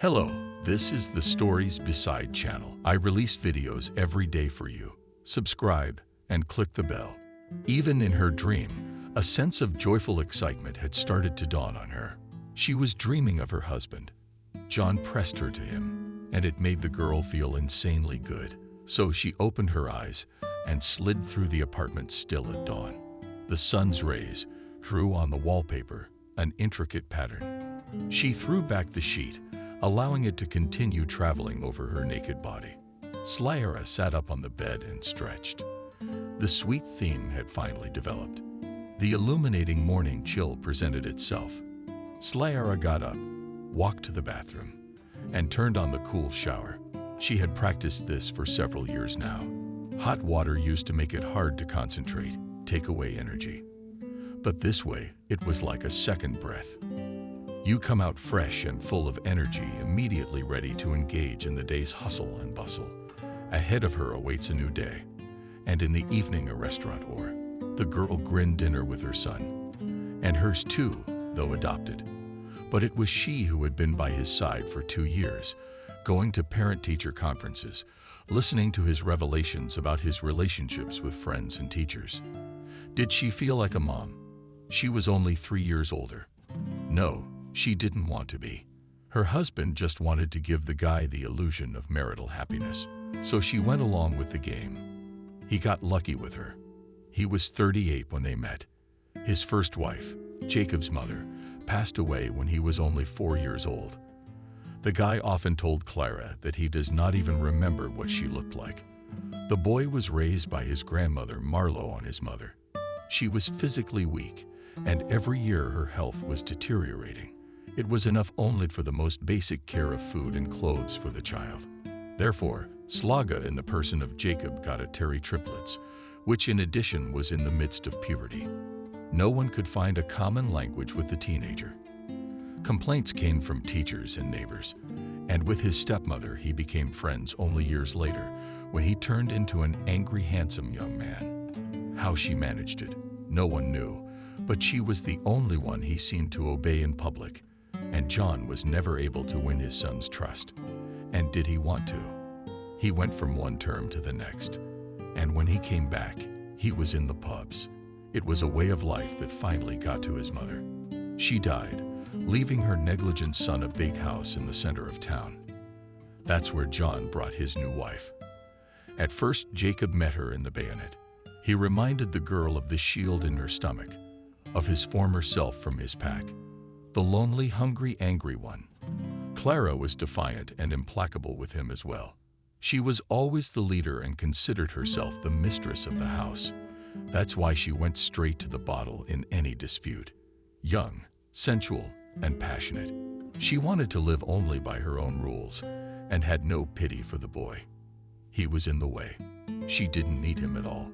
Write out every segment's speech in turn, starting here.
Hello, this is the Stories Beside channel. I release videos every day for you. Subscribe and click the bell. Even in her dream, a sense of joyful excitement had started to dawn on her. She was dreaming of her husband. John pressed her to him, and it made the girl feel insanely good. So she opened her eyes and slid through the apartment still at dawn. The sun's rays drew on the wallpaper an intricate pattern. She threw back the sheet, allowing it to continue traveling over her naked body. Slyra sat up on the bed and stretched. The sweet theme had finally developed. The illuminating morning chill presented itself. Slyra got up, walked to the bathroom, and turned on the cool shower. She had practiced this for several years now. Hot water used to make it hard to concentrate, take away energy. But this way, it was like a second breath. You come out fresh and full of energy, immediately ready to engage in the day's hustle and bustle. Ahead of her awaits a new day, and in the evening a restaurant or the girl grinned dinner with her son, and hers too, though adopted. But it was she who had been by his side for 2 years, going to parent-teacher conferences, listening to his revelations about his relationships with friends and teachers. Did she feel like a mom? She was only 3 years older. No, she didn't want to be. Her husband just wanted to give the guy the illusion of marital happiness, so she went along with the game. He got lucky with her. He was 38 when they met. His first wife, Jacob's mother, passed away when he was only 4 years old. The guy often told Clara that he does not even remember what she looked like. The boy was raised by his grandmother Marlo on his mother. She was physically weak, and every year her health was deteriorating. It was enough only for the most basic care of food and clothes for the child. Therefore, Slaga in the person of Jacob got a Terry triplets, which in addition was in the midst of puberty. No one could find a common language with the teenager. Complaints came from teachers and neighbors, and with his stepmother he became friends only years later when he turned into an angry, handsome young man. How she managed it, no one knew, but she was the only one he seemed to obey in public, and John was never able to win his son's trust. And did he want to? He went from one term to the next, and when he came back, he was in the pubs. It was a way of life that finally got to his mother. She died, leaving her negligent son a big house in the center of town. That's where John brought his new wife. At first, Jacob met her in the bayonet. He reminded the girl of the shield in her stomach, of his former self from his pack, the lonely, hungry, angry one. Clara was defiant and implacable with him as well. She was always the leader and considered herself the mistress of the house. That's why she went straight to the bottle in any dispute. Young, sensual, and passionate, she wanted to live only by her own rules and had no pity for the boy. He was in the way. She didn't need him at all.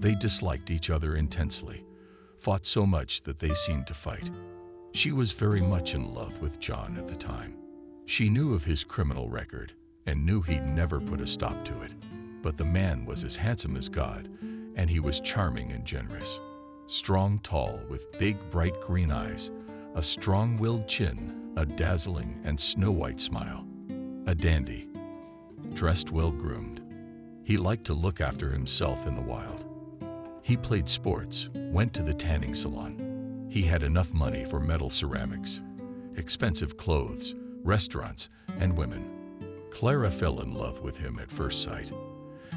They disliked each other intensely, fought so much that they seemed to fight. She was very much in love with John at the time. She knew of his criminal record and knew he'd never put a stop to it. But the man was as handsome as God, and he was charming and generous. Strong, tall, with big, bright green eyes, a strong-willed chin, a dazzling and snow-white smile. A dandy. Dressed well-groomed. He liked to look after himself in the wild. He played sports, went to the tanning salon. He had enough money for metal ceramics, expensive clothes, restaurants, and women. Clara fell in love with him at first sight.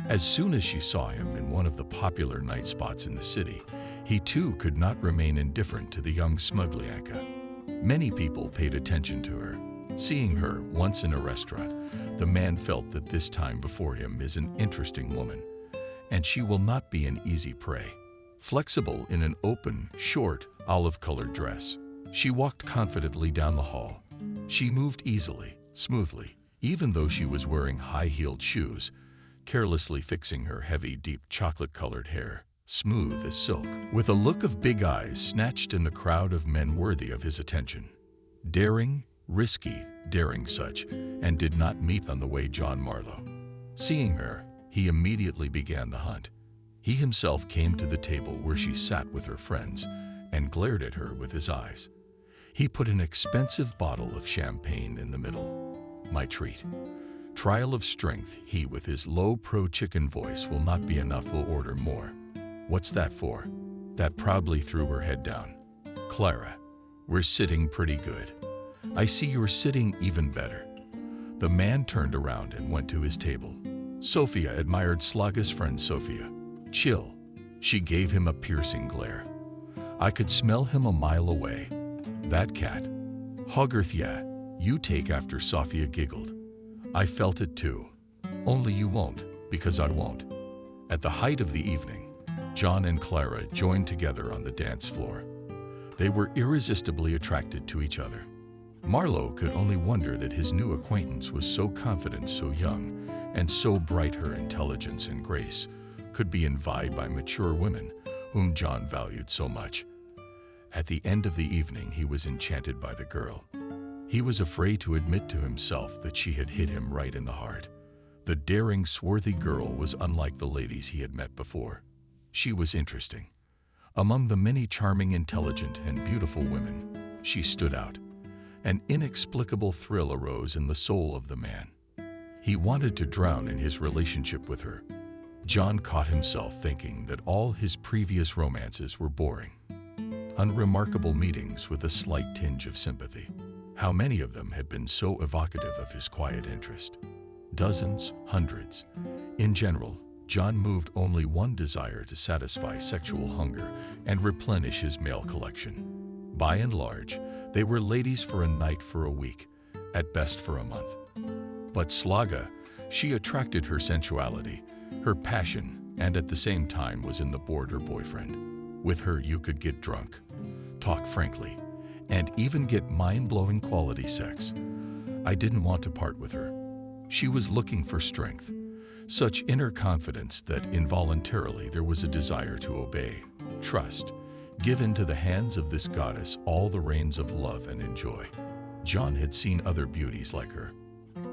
As soon as she saw him in one of the popular night spots in the city, he too could not remain indifferent to the young Smuglyanka. Many people paid attention to her. Seeing her once in a restaurant, the man felt that this time before him is an interesting woman, and she will not be an easy prey. Flexible in an open, short, olive-colored dress, she walked confidently down the hall. She moved easily, smoothly, even though she was wearing high-heeled shoes, carelessly fixing her heavy, deep chocolate-colored hair, smooth as silk, with a look of big eyes snatched in the crowd of men worthy of his attention. Daring, risky, daring such, and did not meet on the way John Marlowe. Seeing her, he immediately began the hunt. He himself came to the table where she sat with her friends and glared at her with his eyes. He put an expensive bottle of champagne in the middle. my treat. Trial of strength, he with his low pro-chicken voice will not be enough, will order more. What's that for? That proudly threw her head down. Clara, we're sitting pretty good. I see you're sitting even better. The man turned around and went to his table. Sophia admired Slaga's friend Sophia. Chill. She gave him a piercing glare. I could smell him a mile away. That cat. Hogarth, yeah, you take after, Sophia giggled. I felt it too. Only you won't, because I won't. At the height of the evening, John and Clara joined together on the dance floor. They were irresistibly attracted to each other. Marlowe could only wonder that his new acquaintance was so confident, so young, and so bright. Her intelligence and grace could be envied by mature women whom John valued so much. At the end of the evening, he was enchanted by the girl. He was afraid to admit to himself that she had hit him right in the heart. The daring, swarthy girl was unlike the ladies he had met before. She was interesting. Among the many charming, intelligent, and beautiful women, she stood out. An inexplicable thrill arose in the soul of the man. He wanted to drown in his relationship with her. John caught himself thinking that all his previous romances were boring. Unremarkable meetings with a slight tinge of sympathy. How many of them had been so evocative of his quiet interest? Dozens, hundreds. In general, John moved only one desire to satisfy sexual hunger and replenish his male collection. By and large, they were ladies for a night, for a week, at best for a month. But Slaga, she attracted her sensuality, her passion, and at the same time was in the border boyfriend. With her you could get drunk, talk frankly, and even get mind-blowing quality sex. I didn't want to part with her. She was looking for strength, such inner confidence that involuntarily there was a desire to obey, trust, give into the hands of this goddess all the reins of love and enjoy. John had seen other beauties like her,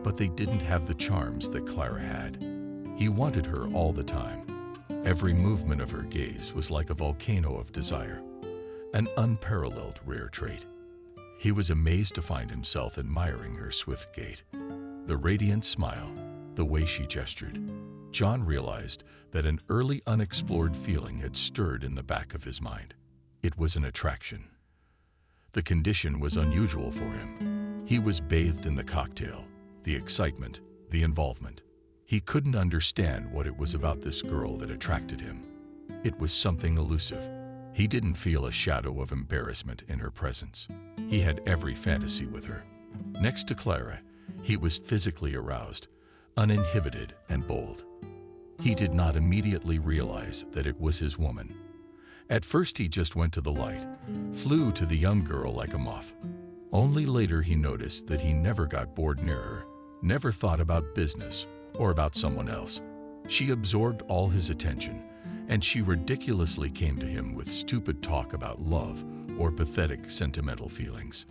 but they didn't have the charms that Clara had. He wanted her all the time. Every movement of her gaze was like a volcano of desire, an unparalleled rare trait. He was amazed to find himself admiring her swift gait, the radiant smile, the way she gestured. John realized that an early unexplored feeling had stirred in the back of his mind. It was an attraction. The condition was unusual for him. He was bathed in the cocktail, the excitement, the involvement. He couldn't understand what it was about this girl that attracted him. It was something elusive. He didn't feel a shadow of embarrassment in her presence. He had every fantasy with her. Next to Clara, he was physically aroused, uninhibited and bold. He did not immediately realize that it was his woman. At first he just went to the light, flew to the young girl like a moth. Only later he noticed that he never got bored near her, never thought about business or about someone else. She absorbed all his attention, and she ridiculously came to him with stupid talk about love or pathetic sentimental feelings.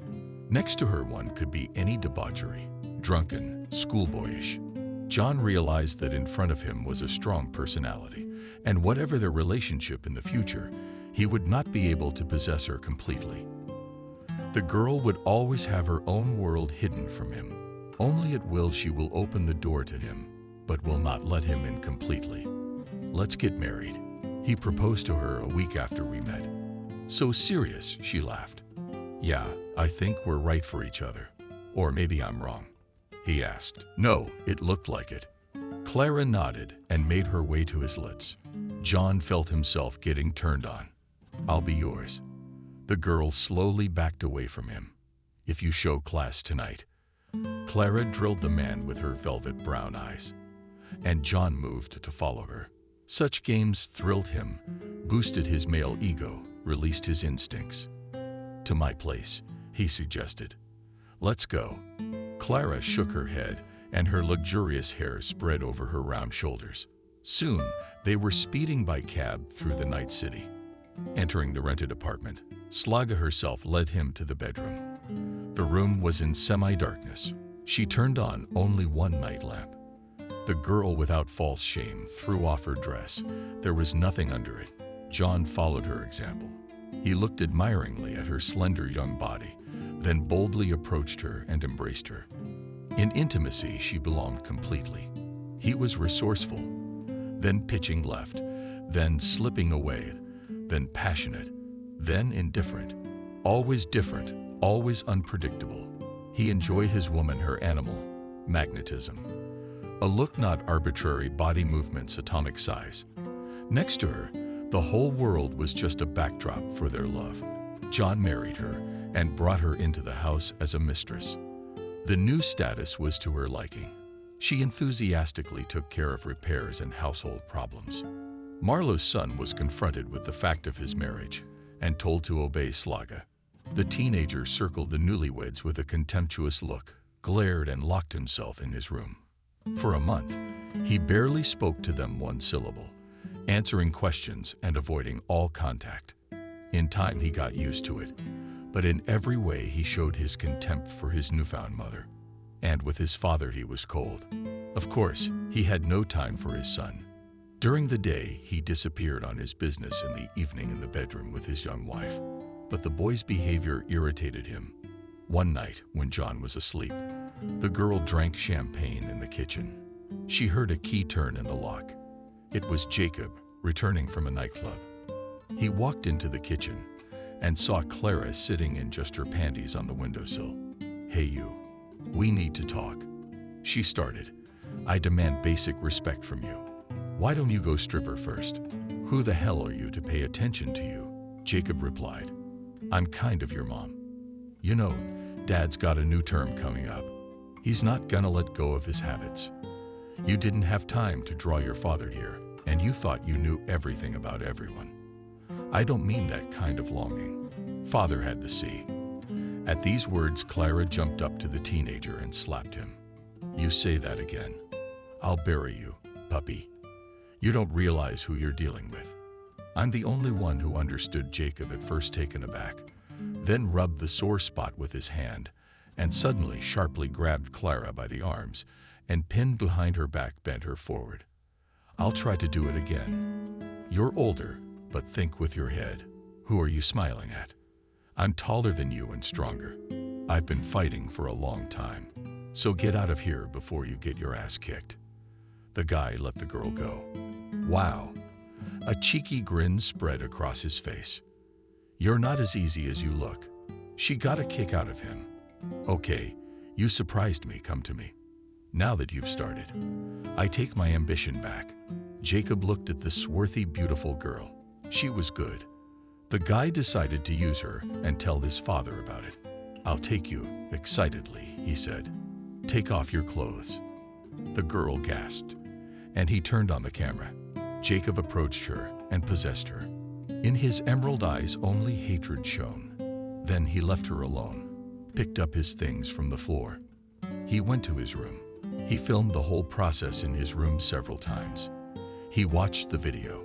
Next to her one could be any debauchery, drunken, schoolboyish. John realized that in front of him was a strong personality, and whatever their relationship in the future, he would not be able to possess her completely. The girl would always have her own world hidden from him. Only at will she will open the door to him, but will not let him in completely. Let's get married. He proposed to her a week after we met. So serious, she laughed. Yeah, I think we're right for each other. Or maybe I'm wrong, he asked. No, it looked like it. Clara nodded and made her way to his lips. John felt himself getting turned on. I'll be yours. The girl slowly backed away from him. If you show class tonight. Clara drilled the man with her velvet brown eyes, and John moved to follow her. Such games thrilled him, boosted his male ego, released his instincts. To my place, he suggested. Let's go. Clara shook her head, and her luxurious hair spread over her round shoulders. Soon, they were speeding by cab through the night city. Entering the rented apartment, Slaga herself led him to the bedroom. The room was in semi-darkness. She turned on only one night lamp. The girl, without false shame, threw off her dress. There was nothing under it. John followed her example. He looked admiringly at her slender young body, then boldly approached her and embraced her. In intimacy, she belonged completely. He was resourceful, then pitching left, then slipping away, then passionate, then indifferent. Always different, always unpredictable. He enjoyed his woman, her animal, magnetism. A look, not arbitrary body movements, atomic size. Next to her, the whole world was just a backdrop for their love. John married her and brought her into the house as a mistress. The new status was to her liking. She enthusiastically took care of repairs and household problems. Marlowe's son was confronted with the fact of his marriage and told to obey Slaga. The teenager circled the newlyweds with a contemptuous look, glared, and locked himself in his room. For a month, he barely spoke to them one syllable, answering questions and avoiding all contact. In time, he got used to it, but in every way he showed his contempt for his newfound mother. And with his father, he was cold. Of course, he had no time for his son. During the day, he disappeared on his business, in the evening in the bedroom with his young wife. But the boy's behavior irritated him. One night, when John was asleep, the girl drank champagne in the kitchen. She heard a key turn in the lock. It was Jacob, returning from a nightclub. He walked into the kitchen and saw Clara sitting in just her panties on the windowsill. "Hey you, we need to talk," she started. "I demand basic respect from you. Why don't you go stripper first? Who the hell are you to pay attention to you?" Jacob replied, "I'm kind of your mom. You know, Dad's got a new term coming up. He's not gonna let go of his habits. You didn't have time to draw your father here, and you thought you knew everything about everyone. I don't mean that kind of longing. Father had the sea." At these words, Clara jumped up to the teenager and slapped him. "You say that again, I'll bury you, puppy. You don't realize who you're dealing with." I'm the only one who understood Jacob, at first taken aback, then rubbed the sore spot with his hand, and suddenly sharply grabbed Clara by the arms and pinned behind her back, bent her forward. "I'll try to do it again. You're older, but think with your head. Who are you smiling at? I'm taller than you and stronger. I've been fighting for a long time. So get out of here before you get your ass kicked." The guy let the girl go. Wow. A cheeky grin spread across his face. "You're not as easy as you look." She got a kick out of him. "Okay, you surprised me, come to me. Now that you've started, I take my ambition back." Jacob looked at the swarthy, beautiful girl. She was good. The guy decided to use her and tell his father about it. "I'll take you," excitedly, he said. "Take off your clothes." The girl gasped, and he turned on the camera. Jacob approached her and possessed her. In his emerald eyes, only hatred shone. Then he left her alone, picked up his things from the floor. He went to his room. He filmed the whole process in his room several times. He watched the video.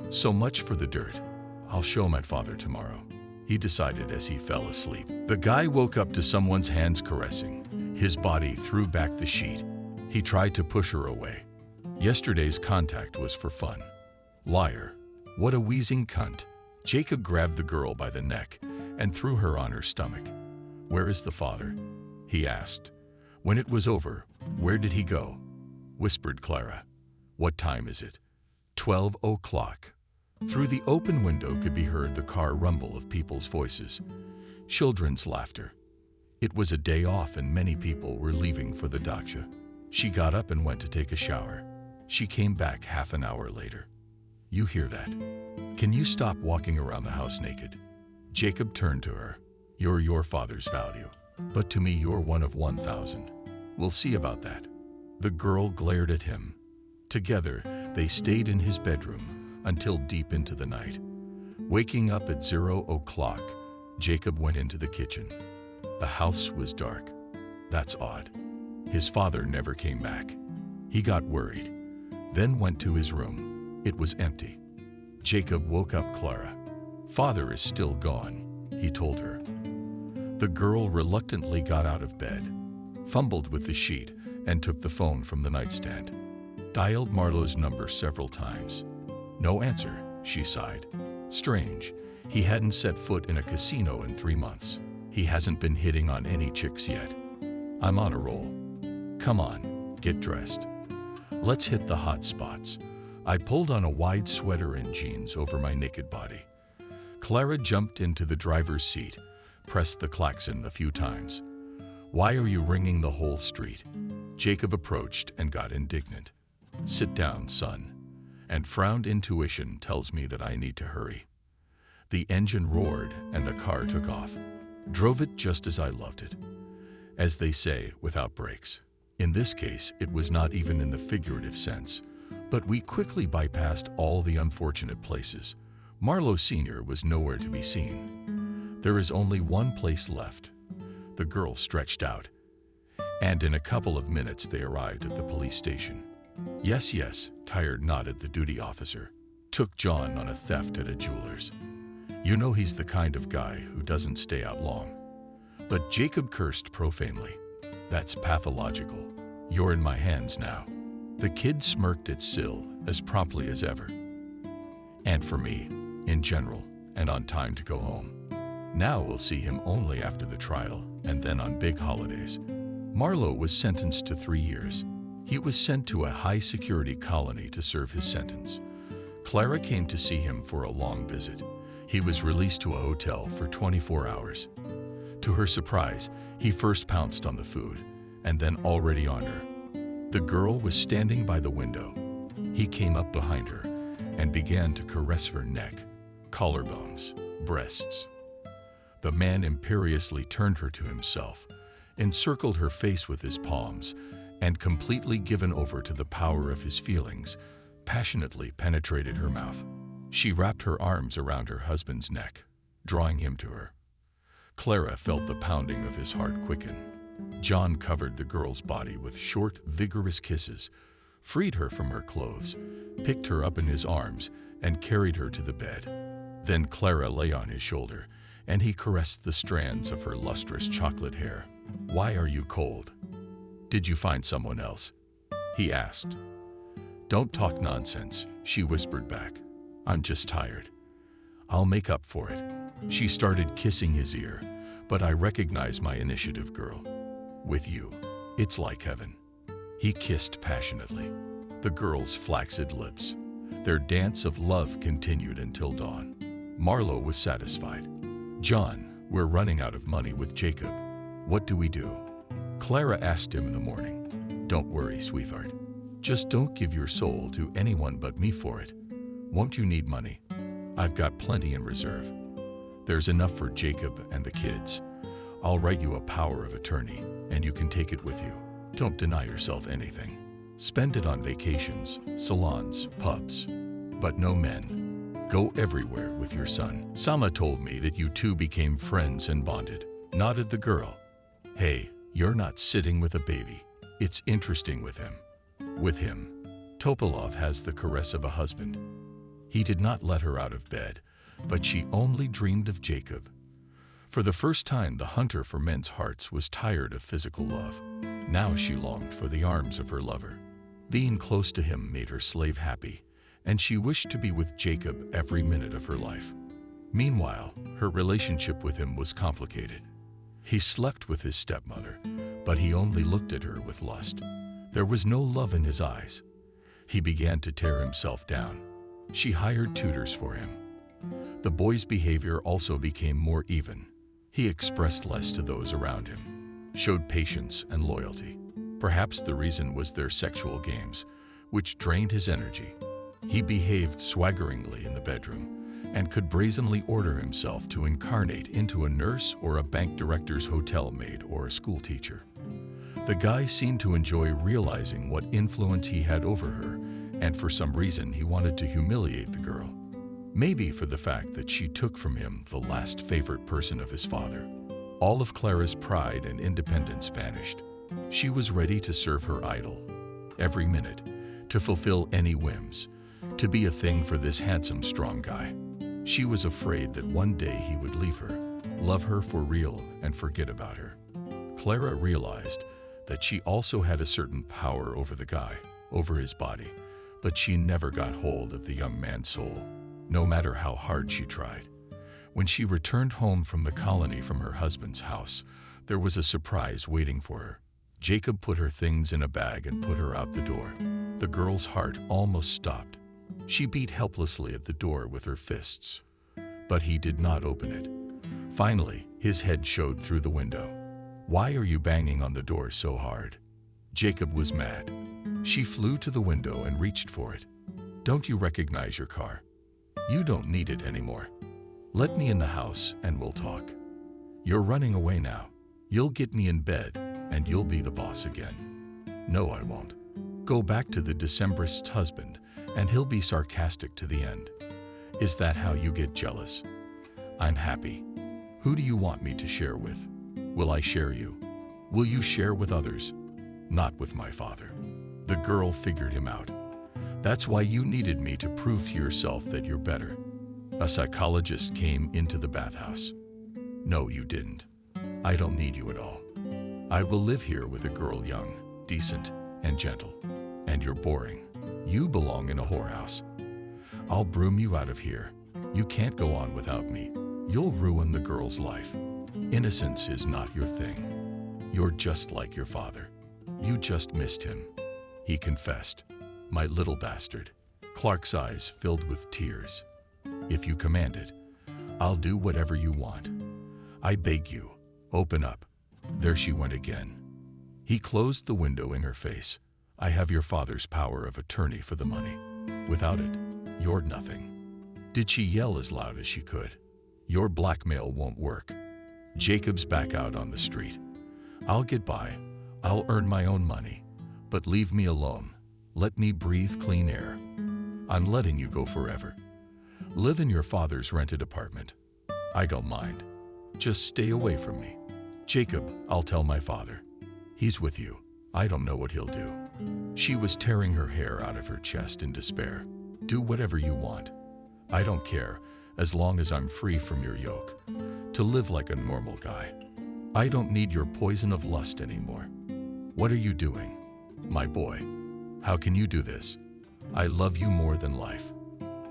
"So much for the dirt. I'll show my father tomorrow," he decided as he fell asleep. The guy woke up to someone's hands caressing. His body threw back the sheet. He tried to push her away. Yesterday's contact was for fun. Liar. What a wheezing cunt. Jacob grabbed the girl by the neck and threw her on her stomach. "Where is the father?" he asked. When it was over, "Where did he go?" whispered Clara. "What time is it?" 12 o'clock. Through the open window could be heard the car rumble of people's voices, children's laughter. It was a day off and many people were leaving for the dacha. She got up and went to take a shower. She came back half an hour later. "You hear that? Can you stop walking around the house naked?" Jacob turned to her. "You're your father's value, but to me you're one of 1,000. We'll see about that." The girl glared at him. Together, they stayed in his bedroom until deep into the night. Waking up at 0 o'clock, Jacob went into the kitchen. The house was dark. That's odd. His father never came back. He got worried, then went to his room. It was empty. Jacob woke up Clara. "Father is still gone," he told her. The girl reluctantly got out of bed, fumbled with the sheet, and took the phone from the nightstand. Dialed Marlowe's number several times. No answer, she sighed. Strange, he hadn't set foot in a casino in 3 months. He hasn't been hitting on any chicks yet. "I'm on a roll. Come on, get dressed. Let's hit the hot spots. I pulled on a wide sweater and jeans over my naked body. Clara jumped into the driver's seat, pressed the klaxon a few times. Why are you ringing the whole street? Jacob approached and got indignant. Sit down, son. And frowned. Intuition tells me that I need to hurry. The engine roared and the car took off. Drove it just as I loved it. As they say, without brakes. In this case, it was not even in the figurative sense. But we quickly bypassed all the unfortunate places. Marlowe Sr. was nowhere to be seen. There is only one place left. The girl stretched out. And in a couple of minutes they arrived at the police station. Yes, yes, tired nodded the duty officer. Took John on a theft at a jeweler's. You know he's the kind of guy who doesn't stay out long. But Jacob cursed profanely. That's pathological. You're in my hands now. The kid smirked at Syl as promptly as ever. And for me, in general, and on time to go home. Now we'll see him only after the trial and then on big holidays. Marlowe was sentenced to 3 years. He was sent to a high-security colony to serve his sentence. Clara came to see him for a long visit. He was released to a hotel for 24 hours. To her surprise, he first pounced on the food, and then already on her. The girl was standing by the window. He came up behind her and began to caress her neck, collarbones, breasts. The man imperiously turned her to himself, encircled her face with his palms, and completely given over to the power of his feelings, passionately penetrated her mouth. She wrapped her arms around her husband's neck, drawing him to her. Clara felt the pounding of his heart quicken. John covered the girl's body with short, vigorous kisses, freed her from her clothes, picked her up in his arms, and carried her to the bed. Then Clara lay on his shoulder, and he caressed the strands of her lustrous chocolate hair. Why are you cold? Did you find someone else? He asked. Don't talk nonsense, she whispered back. I'm just tired. I'll make up for it. She started kissing his ear, but I recognize my initiative, girl. With you, it's like heaven. He kissed passionately. The girl's flaccid lips. Their dance of love continued until dawn. Marlowe was satisfied. John, we're running out of money with Jacob. What do we do? Clara asked him in the morning. Don't worry, sweetheart. Just don't give your soul to anyone but me for it. Won't you need money? I've got plenty in reserve. There's enough for Jacob and the kids. I'll write you a power of attorney, and you can take it with you. Don't deny yourself anything. Spend it on vacations, salons, pubs. But no men. Go everywhere with your son. Sama told me that you two became friends and bonded. Nodded the girl. Hey, you're not sitting with a baby. It's interesting with him. With him, Topalov has the caress of a husband. He did not let her out of bed, but she only dreamed of Jacob. For the first time, the hunter for men's hearts was tired of physical love. Now she longed for the arms of her lover. Being close to him made her slave happy, and she wished to be with Jacob every minute of her life. Meanwhile, her relationship with him was complicated. He slept with his stepmother, but he only looked at her with lust. There was no love in his eyes. He began to tear himself down. She hired tutors for him. The boy's behavior also became more even. He expressed less to those around him, showed patience and loyalty. Perhaps the reason was their sexual games, which drained his energy. He behaved swaggeringly in the bedroom and could brazenly order himself to incarnate into a nurse or a bank director's hotel maid or a school teacher. The guy seemed to enjoy realizing what influence he had over her, and for some reason he wanted to humiliate the girl. Maybe for the fact that she took from him the last favorite person of his father. All of Clara's pride and independence vanished. She was ready to serve her idol every minute, to fulfill any whims, to be a thing for this handsome, strong guy. She was afraid that one day he would leave her, love her for real, and forget about her. Clara realized that she also had a certain power over the guy, over his body, but she never got hold of the young man's soul, no matter how hard she tried. When she returned home from the colony from her husband's house, there was a surprise waiting for her. Jacob put her things in a bag and put her out the door. The girl's heart almost stopped. She beat helplessly at the door with her fists, but he did not open it. Finally, his head showed through the window. "Why are you banging on the door so hard?" Jacob was mad. She flew to the window and reached for it. "Don't you recognize your car? You don't need it anymore. Let me in the house and we'll talk. You're running away now. You'll get me in bed and you'll be the boss again." "No, I won't." Go back to the Decemberist's husband and he'll be sarcastic to the end. Is that how you get jealous? I'm happy. Who do you want me to share with? Will I share you? Will you share with others? Not with my father. The girl figured him out. That's why you needed me to prove to yourself that you're better. A psychologist came into the bathhouse. No, you didn't. I don't need you at all. I will live here with a girl young, decent, and gentle. And you're boring. You belong in a whorehouse. I'll broom you out of here. You can't go on without me. You'll ruin the girl's life. Innocence is not your thing. You're just like your father. You just missed him. He confessed. My little bastard. Clark's eyes filled with tears. If you command it, I'll do whatever you want. I beg you, open up. There she went again. He closed the window in her face. I have your father's power of attorney for the money. Without it, you're nothing. Did she yell as loud as she could? Your blackmail won't work. Jacob's back out on the street. I'll get by. I'll earn my own money. But leave me alone. Let me breathe clean air. I'm letting you go forever. Live in your father's rented apartment. I don't mind. Just stay away from me. Jacob, I'll tell my father. He's with you. I don't know what he'll do. She was tearing her hair out of her chest in despair. Do whatever you want. I don't care, as long as I'm free from your yoke. To live like a normal guy. I don't need your poison of lust anymore. What are you doing? My boy, how can you do this? I love you more than life.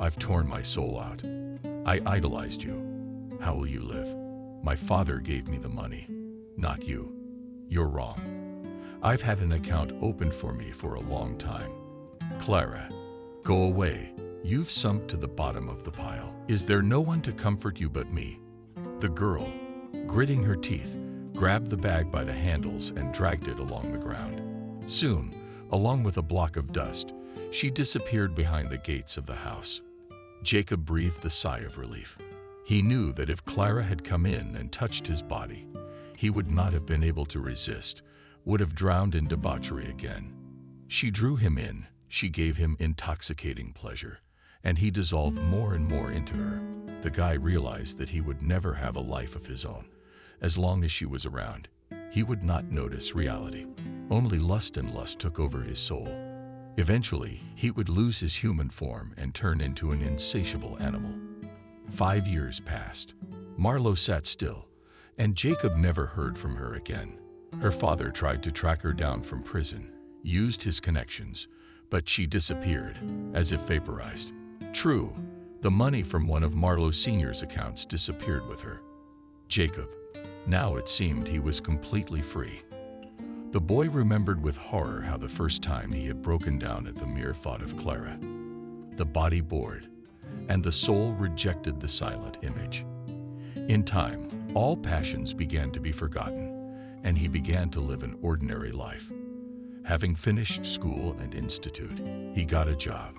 I've torn my soul out. I idolized you. How will you live? My father gave me the money, not you. You're wrong. I've had an account opened for me for a long time. Clara, go away. You've sunk to the bottom of the pile. Is there no one to comfort you but me? The girl, gritting her teeth, grabbed the bag by the handles and dragged it along the ground. Soon, along with a block of dust, she disappeared behind the gates of the house. Jacob breathed a sigh of relief. He knew that if Clara had come in and touched his body, he would not have been able to resist, would have drowned in debauchery again. She drew him in, she gave him intoxicating pleasure, and he dissolved more and more into her. The guy realized that he would never have a life of his own. As long as she was around, he would not notice reality. Only lust and lust took over his soul. Eventually, he would lose his human form and turn into an insatiable animal. 5 years passed. Marlo sat still, and Jacob never heard from her again. Her father tried to track her down from prison, used his connections, but she disappeared, as if vaporized. True, the money from one of Marlo Sr.'s accounts disappeared with her. Jacob. Now it seemed he was completely free. The boy remembered with horror how the first time he had broken down at the mere thought of Clara. The body bored, and the soul rejected the silent image. In time, all passions began to be forgotten, and he began to live an ordinary life. Having finished school and institute, he got a job.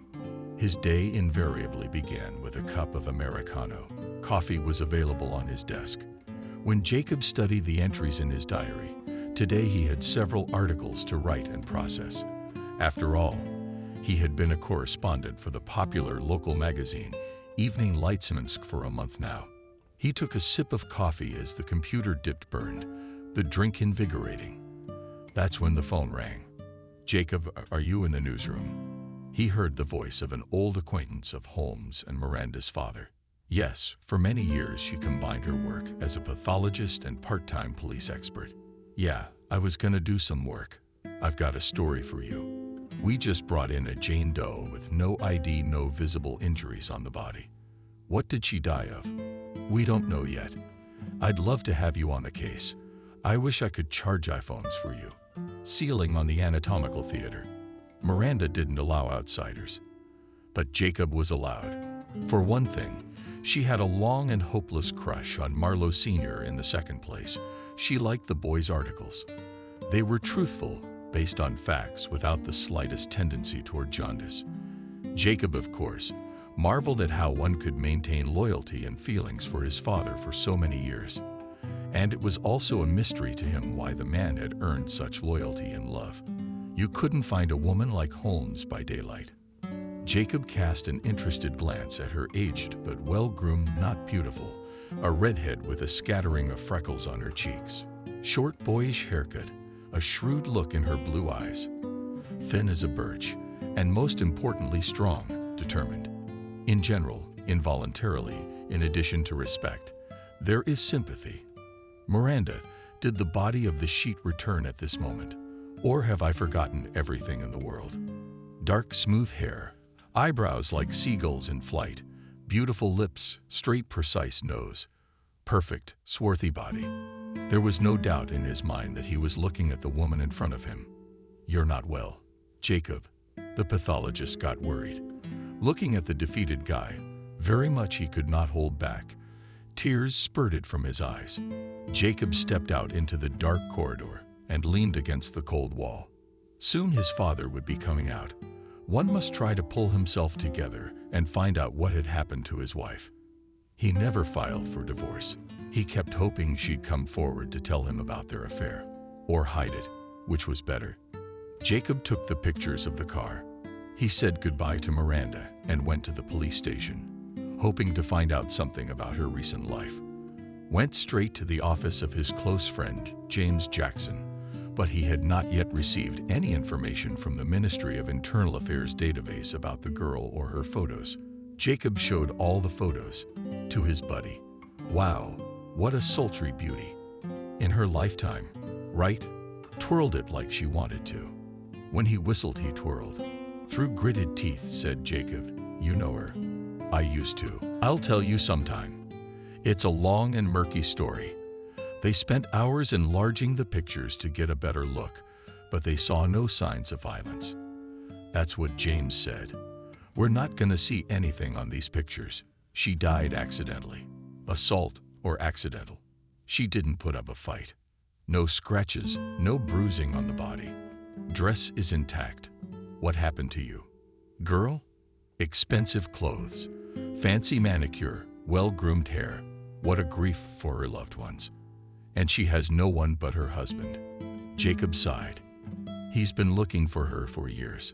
His day invariably began with a cup of Americano. Coffee was available on his desk. When Jacob studied the entries in his diary, today he had several articles to write and process. After all, he had been a correspondent for the popular local magazine, Evening Lightsmansk, for a month now. He took a sip of coffee as the computer dipped burned, the drink invigorating. That's when the phone rang. Jacob, are you in the newsroom? He heard the voice of an old acquaintance of Holmes and Miranda's father. Yes, for many years she combined her work as a pathologist and part-time police expert. Yeah, I was gonna do some work. I've got a story for you. We just brought in a Jane Doe with no ID, no visible injuries on the body. What did she die of? We don't know yet. I'd love to have you on the case. I wish I could charge iPhones for you. ceiling on the anatomical theater. Miranda didn't allow outsiders. But Jacob was allowed. For one thing, she had a long and hopeless crush on Marlowe Sr. in the second place. She liked the boy's articles. They were truthful, based on facts without the slightest tendency toward jaundice. Jacob, of course, marveled at how one could maintain loyalty and feelings for his father for so many years. And it was also a mystery to him why the man had earned such loyalty and love. You couldn't find a woman like Holmes by daylight. Jacob cast an interested glance at her aged but well-groomed, not beautiful, a redhead with a scattering of freckles on her cheeks, short boyish haircut, a shrewd look in her blue eyes, thin as a birch, and most importantly strong, determined. In general, involuntarily, in addition to respect, there is sympathy. Miranda, did the body of the sheet return at this moment? Or have I forgotten everything in the world? Dark, smooth hair, eyebrows like seagulls in flight, beautiful lips, straight, precise nose, perfect, swarthy body. There was no doubt in his mind that he was looking at the woman in front of him. You're not well, Jacob. The pathologist got worried. Looking at the defeated guy, very much he could not hold back. Tears spurted from his eyes. Jacob stepped out into the dark corridor and leaned against the cold wall. Soon his father would be coming out. One must try to pull himself together and find out what had happened to his wife. He never filed for divorce. He kept hoping she'd come forward to tell him about their affair, or hide it, which was better. Jacob took the pictures of the car. He said goodbye to Miranda and went to the police station, hoping to find out something about her recent life. Went straight to the office of his close friend, James Jackson, but he had not yet received any information from the Ministry of Internal Affairs database about the girl or her photos. Jacob showed all the photos to his buddy. Wow, what a sultry beauty. In her lifetime, right? Twirled it like she wanted to. When he whistled, he twirled. Through gritted teeth, said Jacob, you know her. I used to. I'll tell you sometime. It's a long and murky story. They spent hours enlarging the pictures to get a better look, but they saw no signs of violence. That's what James said. We're not going to see anything on these pictures. She died accidentally. Assault or accidental. She didn't put up a fight. No scratches, no bruising on the body. Dress is intact. What happened to you? Girl? Expensive clothes, fancy manicure, well-groomed hair. What a grief for her loved ones. And she has no one but her husband. Jacob sighed. He's been looking for her for years.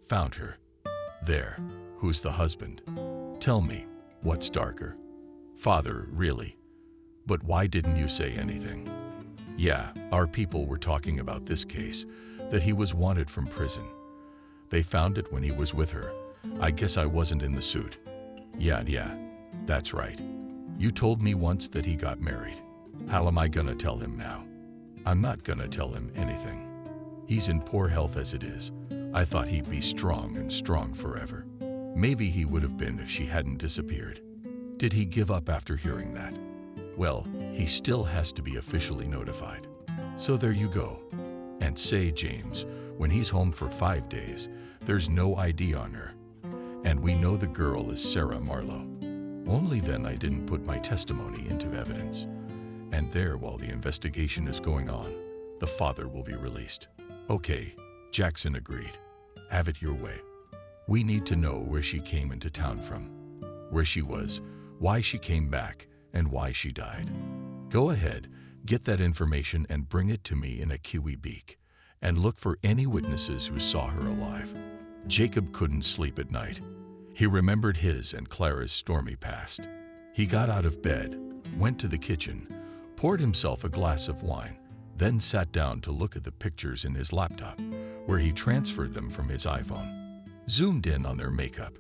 Found her. There. Who's the husband? Tell me, what's darker? Father, really. But why didn't you say anything? Yeah, our people were talking about this case, that he was wanted from prison. They found it when he was with her. I guess I wasn't in the suit. Yeah, that's right. You told me once that he got married. How am I gonna tell him now? I'm not gonna tell him anything. He's in poor health as it is. I thought he'd be strong and strong forever. Maybe he would have been if she hadn't disappeared. Did he give up after hearing that? Well, he still has to be officially notified. So there you go. And say, James, when he's home for 5 days, there's no ID on her. And we know the girl is Sarah Marlowe. Only then I didn't put my testimony into evidence. And there, while the investigation is going on, the father will be released. Okay, Jackson agreed. Have it your way. We need to know where she came into town from, where she was, why she came back, and why she died. Go ahead, get that information and bring it to me in a kiwi beak, and look for any witnesses who saw her alive. Jacob couldn't sleep at night. He remembered his and Clara's stormy past. He got out of bed, went to the kitchen, poured himself a glass of wine, then sat down to look at the pictures in his laptop, where he transferred them from his iPhone. Zoomed in on their makeup.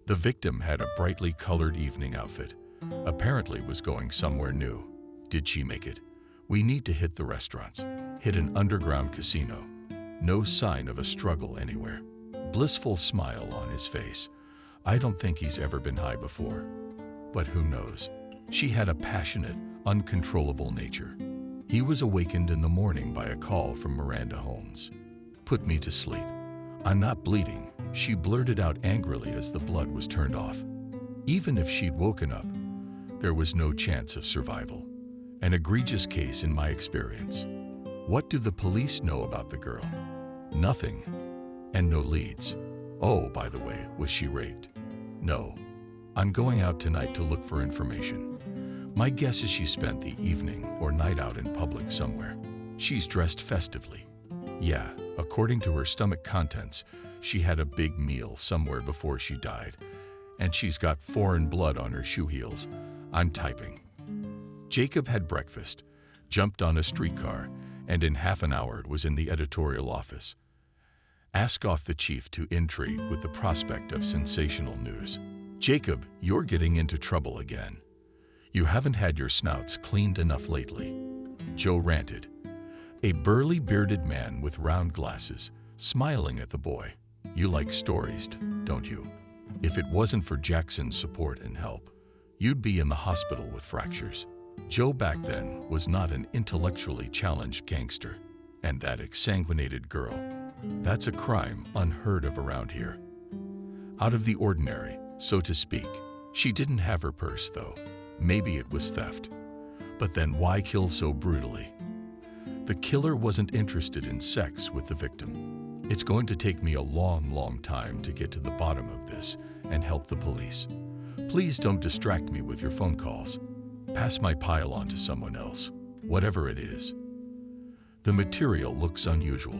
The victim had a brightly colored evening outfit. Apparently was going somewhere new. Did she make it? We need to hit the restaurants. Hit an underground casino. No sign of a struggle anywhere. Blissful smile on his face. I don't think he's ever been high before. But who knows? She had a passionate, uncontrollable nature. He was awakened in the morning by a call from Miranda Holmes. "Put me to sleep. I'm not bleeding," she blurted out angrily as the blood was turned off. Even if she'd woken up, there was no chance of survival. An egregious case in my experience. What do the police know about the girl? Nothing. And no leads. Oh, by the way, was she raped? No. I'm going out tonight to look for information. My guess is she spent the evening or night out in public somewhere. She's dressed festively. Yeah, according to her stomach contents, she had a big meal somewhere before she died. And she's got foreign blood on her shoe heels. I'm typing. Jacob had breakfast, jumped on a streetcar, and in half an hour was in the editorial office. Ask off the chief to intrigue with the prospect of sensational news. "Jacob, you're getting into trouble again. You haven't had your snouts cleaned enough lately," Joe ranted. A burly bearded man with round glasses, smiling at the boy. "You like stories, don't you? If it wasn't for Jackson's support and help, you'd be in the hospital with fractures." Joe back then was not an intellectually challenged gangster. And that exsanguinated girl, that's a crime unheard of around here. Out of the ordinary, so to speak. She didn't have her purse, though. Maybe it was theft. But then why kill so brutally? The killer wasn't interested in sex with the victim. "It's going to take me a long time to get to the bottom of this and help the police. Please don't distract me with your phone calls. Pass my pile on to someone else, whatever it is." The material looks unusual.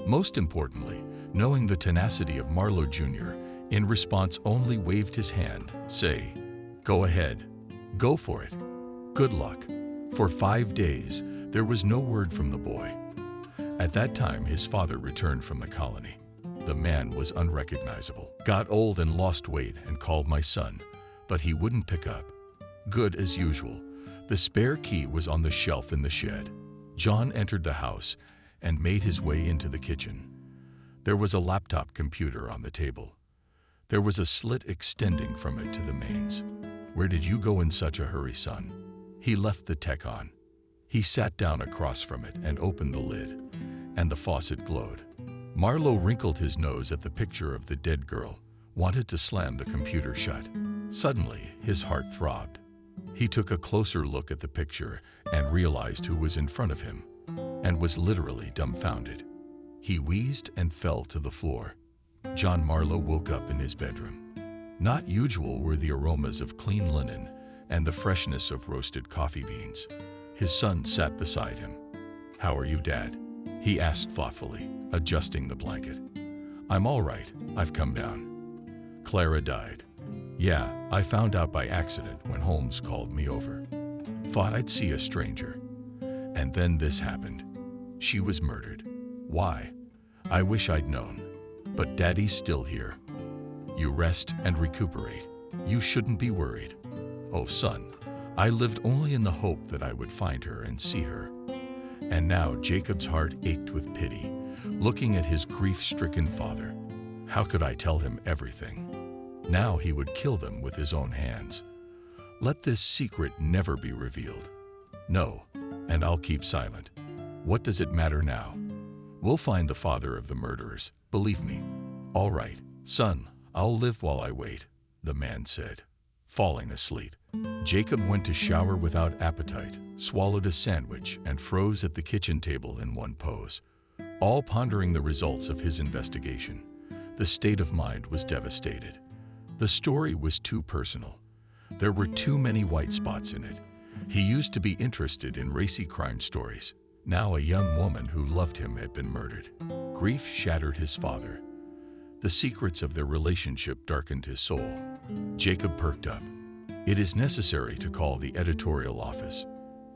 Most importantly, knowing the tenacity of Marlowe Jr., in response only waved his hand, say, "Go ahead. Go for it. Good luck." For 5 days, there was no word from the boy. At that time, his father returned from the colony. The man was unrecognizable. "Got old and lost weight and called my son, but he wouldn't pick up." Good as usual. The spare key was on the shelf in the shed. John entered the house and made his way into the kitchen. There was a laptop computer on the table. There was a slit extending from it to the mains. "Where did you go in such a hurry, son?" He left the techon. He sat down across from it and opened the lid, and the faucet glowed. Marlowe wrinkled his nose at the picture of the dead girl, wanted to slam the computer shut. Suddenly, his heart throbbed. He took a closer look at the picture and realized who was in front of him, and was literally dumbfounded. He wheezed and fell to the floor. John Marlowe woke up in his bedroom. Not usual were the aromas of clean linen and the freshness of roasted coffee beans. His son sat beside him. "How are you, Dad?" he asked thoughtfully, adjusting the blanket. "I'm all right. I've come down. Clara died." "Yeah, I found out by accident when Holmes called me over. Thought I'd see a stranger. And then this happened. She was murdered. Why? I wish I'd known. But Daddy's still here. You rest and recuperate. You shouldn't be worried." "Oh, son, I lived only in the hope that I would find her and see her." And now Jacob's heart ached with pity, looking at his grief-stricken father. How could I tell him everything? Now he would kill them with his own hands. Let this secret never be revealed. No, and I'll keep silent. What does it matter now? We'll find the father of the murderers, believe me. "All right, son, I'll live while I wait," the man said, falling asleep. Jacob went to shower without appetite, swallowed a sandwich, and froze at the kitchen table in one pose, all pondering the results of his investigation. The state of mind was devastated. The story was too personal. There were too many white spots in it. He used to be interested in racy crime stories. Now a young woman who loved him had been murdered. Grief shattered his father. The secrets of their relationship darkened his soul. Jacob perked up. "It is necessary to call the editorial office.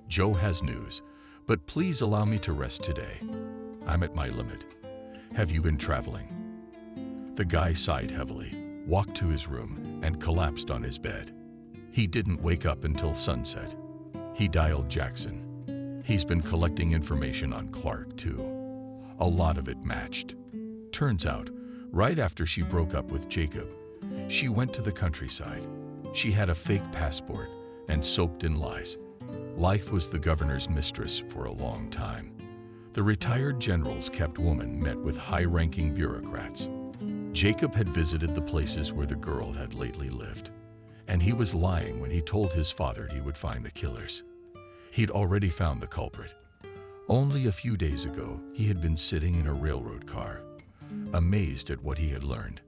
Joe has news, but please allow me to rest today. I'm at my limit. Have you been traveling?" The guy sighed heavily, walked to his room, and collapsed on his bed. He didn't wake up until sunset. He dialed Jackson. He's been collecting information on Clark, too. A lot of it matched. Turns out, right after she broke up with Jacob, she went to the countryside. She had a fake passport and soaked in lies. Life was the governor's mistress for a long time. The retired general's kept woman met with high-ranking bureaucrats. Jacob had visited the places where the girl had lately lived, and he was lying when he told his father he would find the killers. He'd already found the culprit. Only a few days ago, he had been sitting in a railroad car, amazed at what he had learned.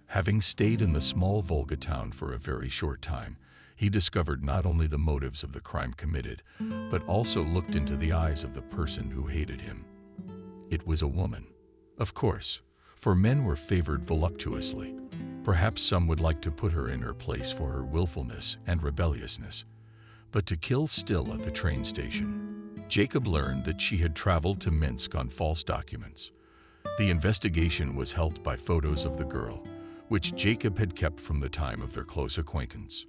Having stayed in the small Volga town for a very short time, he discovered not only the motives of the crime committed, but also looked into the eyes of the person who hated him. It was a woman. Of course, for men were favored voluptuously. Perhaps some would like to put her in her place for her willfulness and rebelliousness. But to kill still at the train station, Jacob learned that she had traveled to Minsk on false documents. The investigation was helped by photos of the girl, which Jacob had kept from the time of their close acquaintance.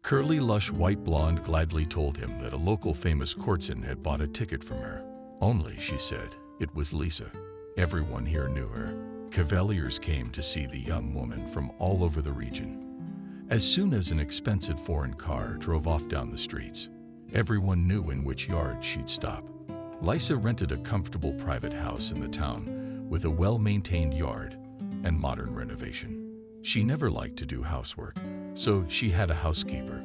Curly, lush, white blonde gladly told him that a local famous courtesan had bought a ticket from her. Only, she said, it was Lisa. Everyone here knew her. Cavaliers came to see the young woman from all over the region. As soon as an expensive foreign car drove off down the streets, everyone knew in which yard she'd stop. Lisa rented a comfortable private house in the town with a well-maintained yard and modern renovation. She never liked to do housework, so she had a housekeeper.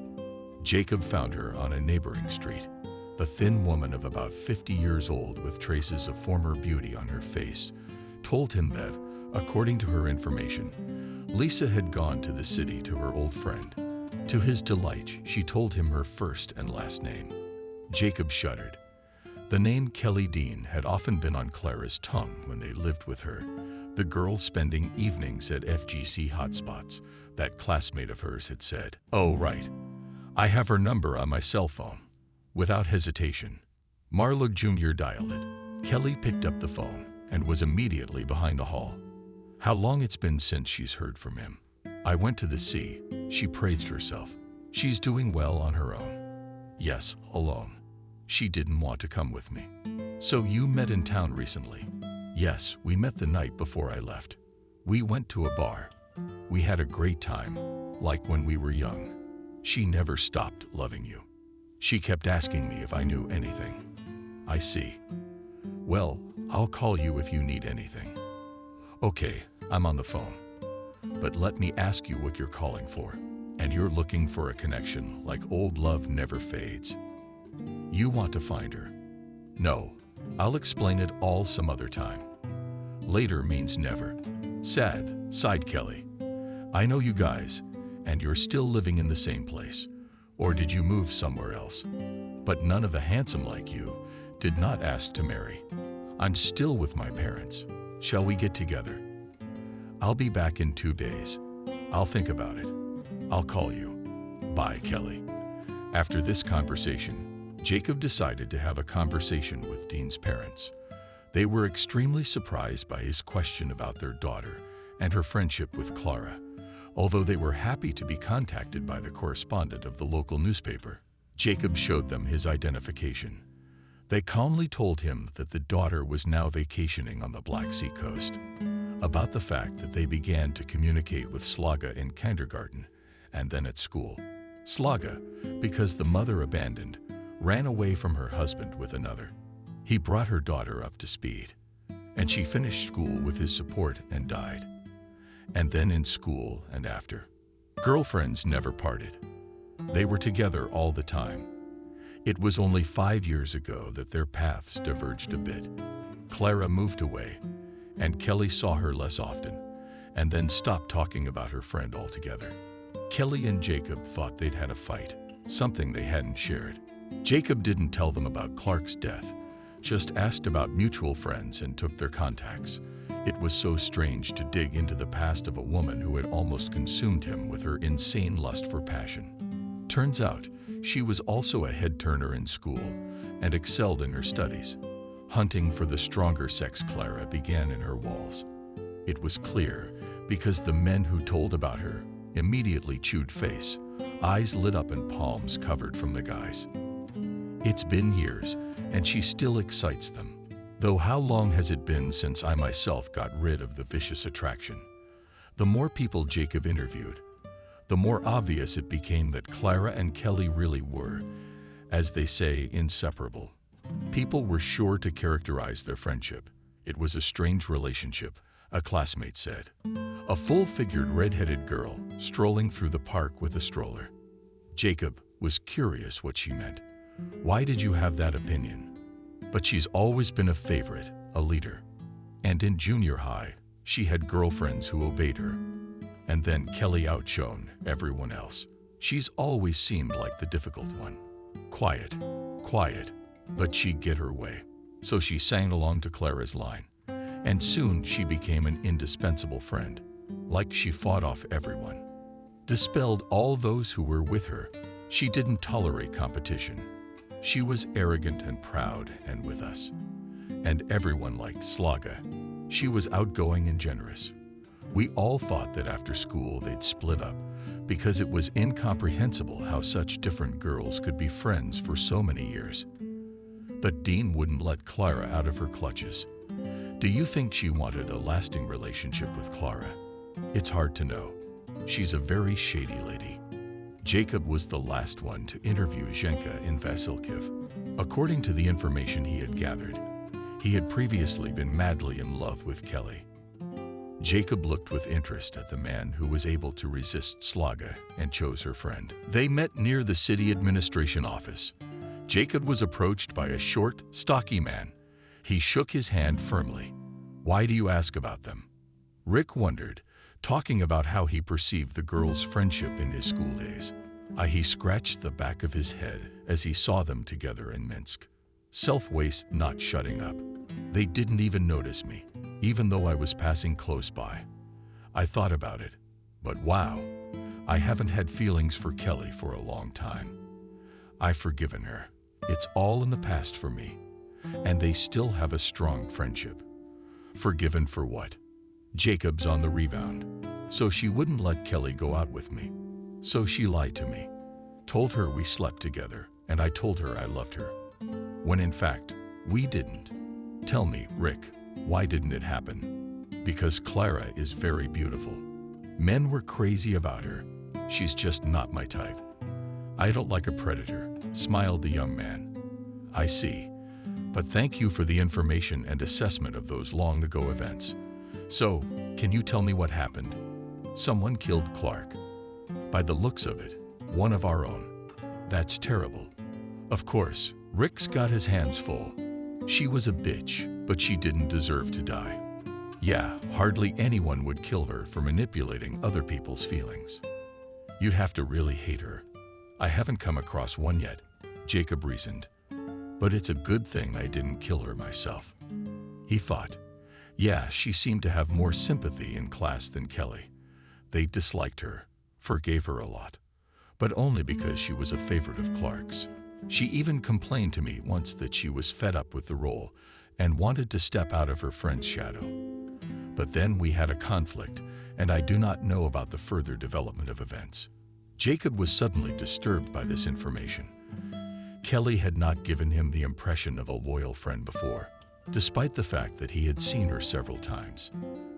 Jacob found her on a neighboring street. The thin woman of about 50 years old with traces of former beauty on her face told him that, according to her information, Lisa had gone to the city to her old friend. To his delight, she told him her first and last name. Jacob shuddered. The name Kelly Dean had often been on Clara's tongue when they lived with her, the girl spending evenings at FGC hotspots, that classmate of hers had said. "Oh, right. I have her number on my cell phone." Without hesitation, Marlowe Jr. dialed it. Kelly picked up the phone and was immediately behind the hall. "How long it's been since she's heard from him. I went to the sea," she praised herself. "She's doing well on her own." "Yes, alone. She didn't want to come with me." "So you met in town recently?" "Yes, we met the night before I left. We went to a bar. We had a great time, like when we were young. She never stopped loving you. She kept asking me if I knew anything." "I see. Well, I'll call you if you need anything." "Okay, I'm on the phone. But let me ask you what you're calling for. And you're looking for a connection like old love never fades. You want to find her." "No, I'll explain it all some other time." "Later means never." Sad, sighed Kelly. "I know you guys, and you're still living in the same place. Or did you move somewhere else? But none of the handsome like you did not ask to marry. I'm still with my parents. Shall we get together?" "I'll be back in 2 days. I'll think about it. I'll call you." "Bye, Kelly." After this conversation, Jacob decided to have a conversation with Dean's parents. They were extremely surprised by his question about their daughter and her friendship with Clara, although they were happy to be contacted by the correspondent of the local newspaper. Jacob showed them his identification. They calmly told him that the daughter was now vacationing on the Black Sea coast, about the fact that they began to communicate with Slaga in kindergarten and then at school. Slaga, because the mother abandoned, ran away from her husband with another. He brought her daughter up to speed, and she finished school with his support and died. And then in school and after. Girlfriends never parted. They were together all the time. It was only 5 years ago that their paths diverged a bit. Clara moved away, and Kelly saw her less often, and then stopped talking about her friend altogether. Kelly and Jacob thought they'd had a fight, something they hadn't shared. Jacob didn't tell them about Clark's death, just asked about mutual friends and took their contacts. It was so strange to dig into the past of a woman who had almost consumed him with her insane lust for passion. Turns out, she was also a head-turner in school and excelled in her studies. Hunting for the stronger sex Clara began in her walls. It was clear because the men who told about her immediately chewed face, eyes lit up and palms covered from the guys. It's been years, and she still excites them. Though how long has it been since I myself got rid of the vicious attraction? The more people Jacob interviewed, the more obvious it became that Clara and Kelly really were, As they say, inseparable. People were sure to characterize their friendship. It was a strange relationship, a classmate said. A full-figured red-headed girl strolling through the park with a stroller. Jacob was curious what she meant. Why did you have that opinion? But she's always been a favorite, a leader. And in junior high, she had girlfriends who obeyed her. And then Kelly outshone everyone else. She's always seemed like the difficult one. Quiet, but she'd get her way. So she sang along to Clara's line. And soon she became an indispensable friend. Like she fought off everyone. Dispelled all those who were with her. She didn't tolerate competition. She was arrogant and proud and with us. And everyone liked Slaga. She was outgoing and generous. We all thought that after school they'd split up because it was incomprehensible how such different girls could be friends for so many years. But Dean wouldn't let Clara out of her clutches. Do you think she wanted a lasting relationship with Clara? It's hard to know. She's a very shady lady. Jacob was the last one to interview Zhenka in Vasilkiv. According to the information he had gathered, he had previously been madly in love with Kelly. Jacob looked with interest at the man who was able to resist Slaga and chose her friend. They met near the city administration office. Jacob was approached by a short, stocky man. He shook his hand firmly. Why do you ask about them? Rick wondered, talking about how he perceived the girls' friendship in his school days. He scratched the back of his head as he saw them together in Minsk. Self-waste not shutting up. They didn't even notice me, even though I was passing close by. I thought about it, but wow, I haven't had feelings for Kelly for a long time. I've forgiven her. It's all in the past for me. And they still have a strong friendship. Forgiven for what? Jacob's on the rebound. So she wouldn't let Kelly go out with me. So she lied to me. Told her we slept together, and I told her I loved her. When in fact, we didn't. Tell me, Rick, why didn't it happen? Because Clara is very beautiful. Men were crazy about her. She's just not my type. I don't like a predator, smiled the young man. I see. But thank you for the information and assessment of those long ago events. So, can you tell me what happened? Someone killed Clark. By the looks of it, one of our own. That's terrible. Of course, Rick's got his hands full. She was a bitch, but she didn't deserve to die. Yeah, hardly anyone would kill her for manipulating other people's feelings. You'd have to really hate her. I haven't come across one yet, Jacob reasoned. But it's a good thing I didn't kill her myself. He thought. Yeah, she seemed to have more sympathy in class than Kelly. They disliked her, forgave her a lot, but only because she was a favorite of Clark's. She even complained to me once that she was fed up with the role and wanted to step out of her friend's shadow. But then we had a conflict, and I do not know about the further development of events. Jacob was suddenly disturbed by this information. Kelly had not given him the impression of a loyal friend before, despite the fact that he had seen her several times.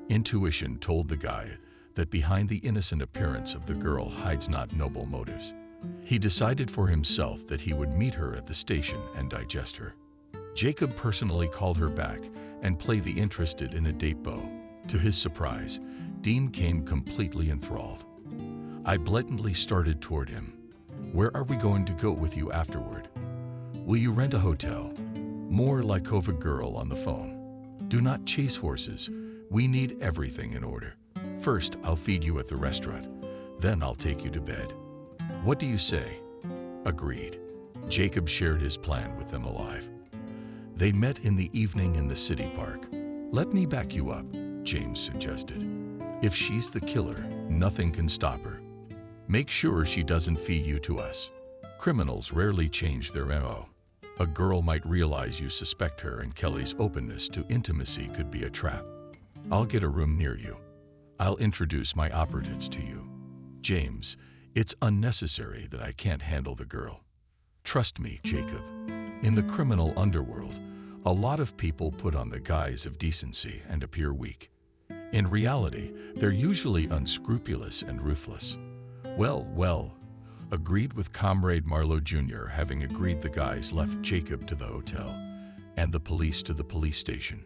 Intuition told the guy that behind the innocent appearance of the girl hides not noble motives. He decided for himself that he would meet her at the station and digest her. Jacob personally called her back and played the interested in a date bow. To his surprise, Dean came completely enthralled. I blatantly started toward him. Where are we going to go with you afterward? Will you rent a hotel? More like of a girl on the phone. Do not chase horses. We need everything in order. First, I'll feed you at the restaurant. Then I'll take you to bed. What do you say? Agreed. Jacob shared his plan with them alive. They met in the evening in the city park. Let me back you up, James suggested. If she's the killer, nothing can stop her. Make sure she doesn't feed you to us. Criminals rarely change their MO. A girl might realize you suspect her, and Kelly's openness to intimacy could be a trap. I'll get a room near you. I'll introduce my operatives to you. James, it's unnecessary that I can't handle the girl. Trust me, Jacob. In the criminal underworld, a lot of people put on the guise of decency and appear weak. In reality, they're usually unscrupulous and ruthless. Well, agreed with Comrade Marlowe Jr. having agreed the guys left Jacob to the hotel and the police to the police station.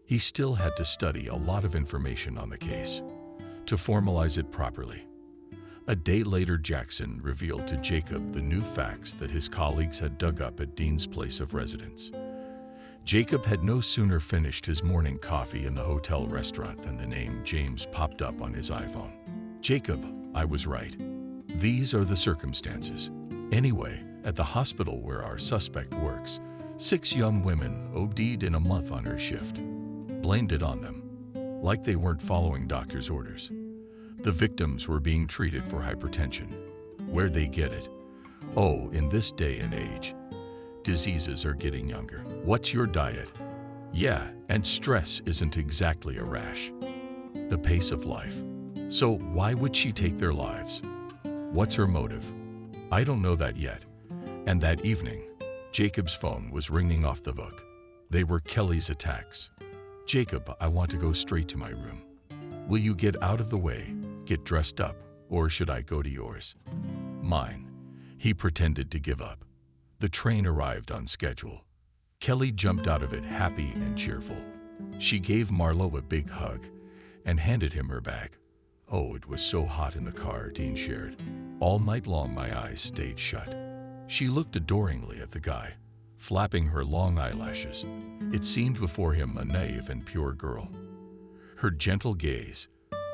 He still had to study a lot of information on the case to formalize it properly. A day later, Jackson revealed to Jacob the new facts that his colleagues had dug up at Dean's place of residence. Jacob had no sooner finished his morning coffee in the hotel restaurant than the name James popped up on his iPhone. Jacob, I was right. These are the circumstances. Anyway, at the hospital where our suspect works, 6 young women OD'd in a month on her shift. Blamed it on them, like they weren't following doctor's orders. The victims were being treated for hypertension. Where'd they get it? Oh, in this day and age, diseases are getting younger. What's your diet? Yeah, and stress isn't exactly a rash. The pace of life. So why would she take their lives? What's her motive? I don't know that yet. And that evening, Jacob's phone was ringing off the hook. They were Kelly's attacks. Jacob, I want to go straight to my room. Will you get out of the way, get dressed up, or should I go to yours? Mine. He pretended to give up. The train arrived on schedule. Kelly jumped out of it happy and cheerful. She gave Marlowe a big hug and handed him her bag. Oh, it was so hot in the car, Dean shared. All night long my eyes stayed shut. She looked adoringly at the guy, flapping her long eyelashes. It seemed before him a naive and pure girl. Her gentle gaze,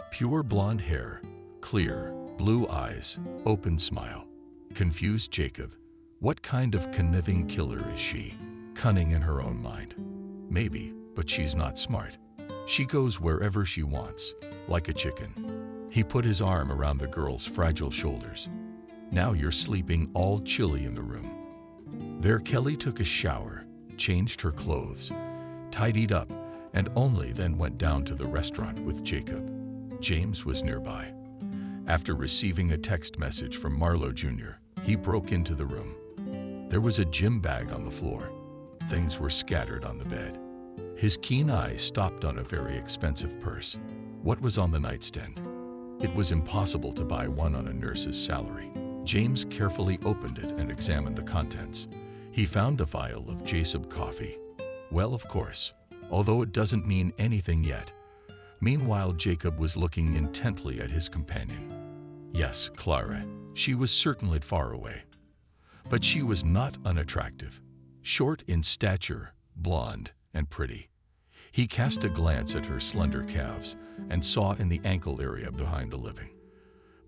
pure blonde hair, clear, blue eyes, open smile, confused Jacob. What kind of conniving killer is she? Cunning in her own mind. Maybe, but she's not smart. She goes wherever she wants, like a chicken. He put his arm around the girl's fragile shoulders. Now you're sleeping all chilly in the room. There Kelly took a shower, changed her clothes, tidied up, and only then went down to the restaurant with Jacob. James was nearby. After receiving a text message from Marlowe Jr., he broke into the room. There was a gym bag on the floor. Things were scattered on the bed. His keen eyes stopped on a very expensive purse. What was on the nightstand? It was impossible to buy one on a nurse's salary. James carefully opened it and examined the contents. He found a vial of Jacob coffee. Well, of course, although it doesn't mean anything yet. Meanwhile, Jacob was looking intently at his companion. Yes, Clara, she was certainly far away. But she was not unattractive. Short in stature, blonde, and pretty. He cast a glance at her slender calves and saw in the ankle area behind the living.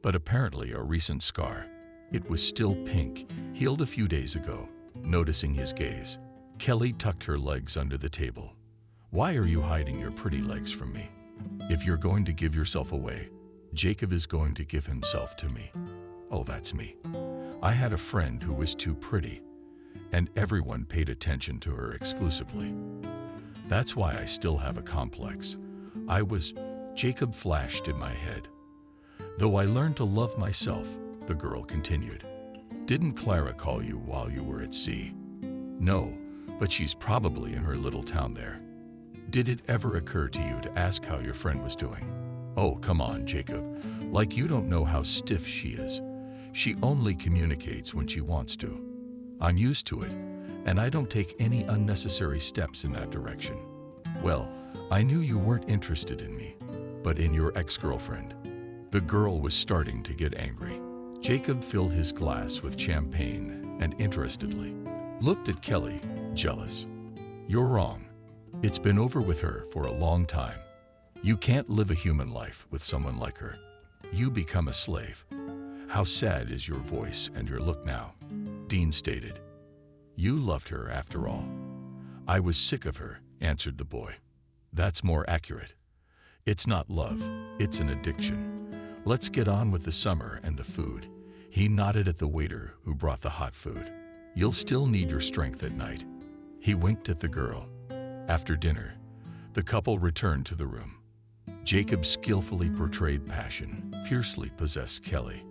But apparently a recent scar. It was still pink, healed a few days ago. Noticing his gaze, Kelly tucked her legs under the table. Why are you hiding your pretty legs from me? If you're going to give yourself away, Jacob is going to give himself to me. Oh, that's me. I had a friend who was too pretty, and everyone paid attention to her exclusively. That's why I still have a complex. Jacob flashed in my head. Though I learned to love myself, the girl continued. Didn't Clara call you while you were at sea? No, but she's probably in her little town there. Did it ever occur to you to ask how your friend was doing? Oh, come on, Jacob. Like you don't know how stiff she is. She only communicates when she wants to. I'm used to it, and I don't take any unnecessary steps in that direction. Well, I knew you weren't interested in me, but in your ex-girlfriend. The girl was starting to get angry. Jacob filled his glass with champagne and interestedly looked at Kelly, jealous. You're wrong. It's been over with her for a long time. You can't live a human life with someone like her. You become a slave. How sad is your voice and your look now? Dean stated. You loved her after all. I was sick of her, answered the boy. That's more accurate. It's not love, it's an addiction. Let's get on with the summer and the food. He nodded at the waiter who brought the hot food. You'll still need your strength at night. He winked at the girl. After dinner, the couple returned to the room. Jacob skillfully portrayed passion, fiercely possessed Kelly.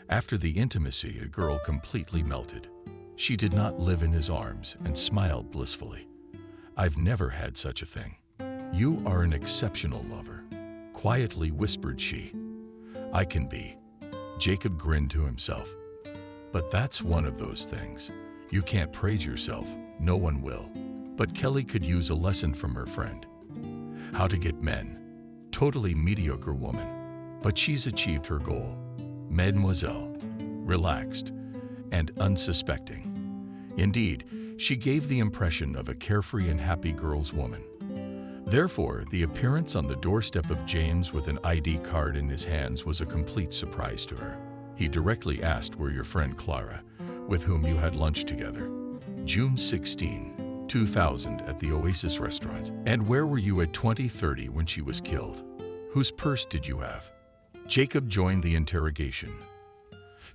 After the intimacy, the girl completely melted. She did not live in his arms and smiled blissfully. I've never had such a thing. You are an exceptional lover, quietly whispered she. I can be. Jacob grinned to himself. But that's one of those things. You can't praise yourself. No one will. But Kelly could use a lesson from her friend. How to get men. Totally mediocre woman. But she's achieved her goal. Mademoiselle. Relaxed and unsuspecting. Indeed, she gave the impression of a carefree and happy girl's woman. Therefore, the appearance on the doorstep of James with an ID card in his hands was a complete surprise to her. He directly asked where your friend Clara, with whom you had lunch together. June 16, 2000 at the Oasis restaurant. And where were you at 20:30 when she was killed? Whose purse did you have? Jacob joined the interrogation.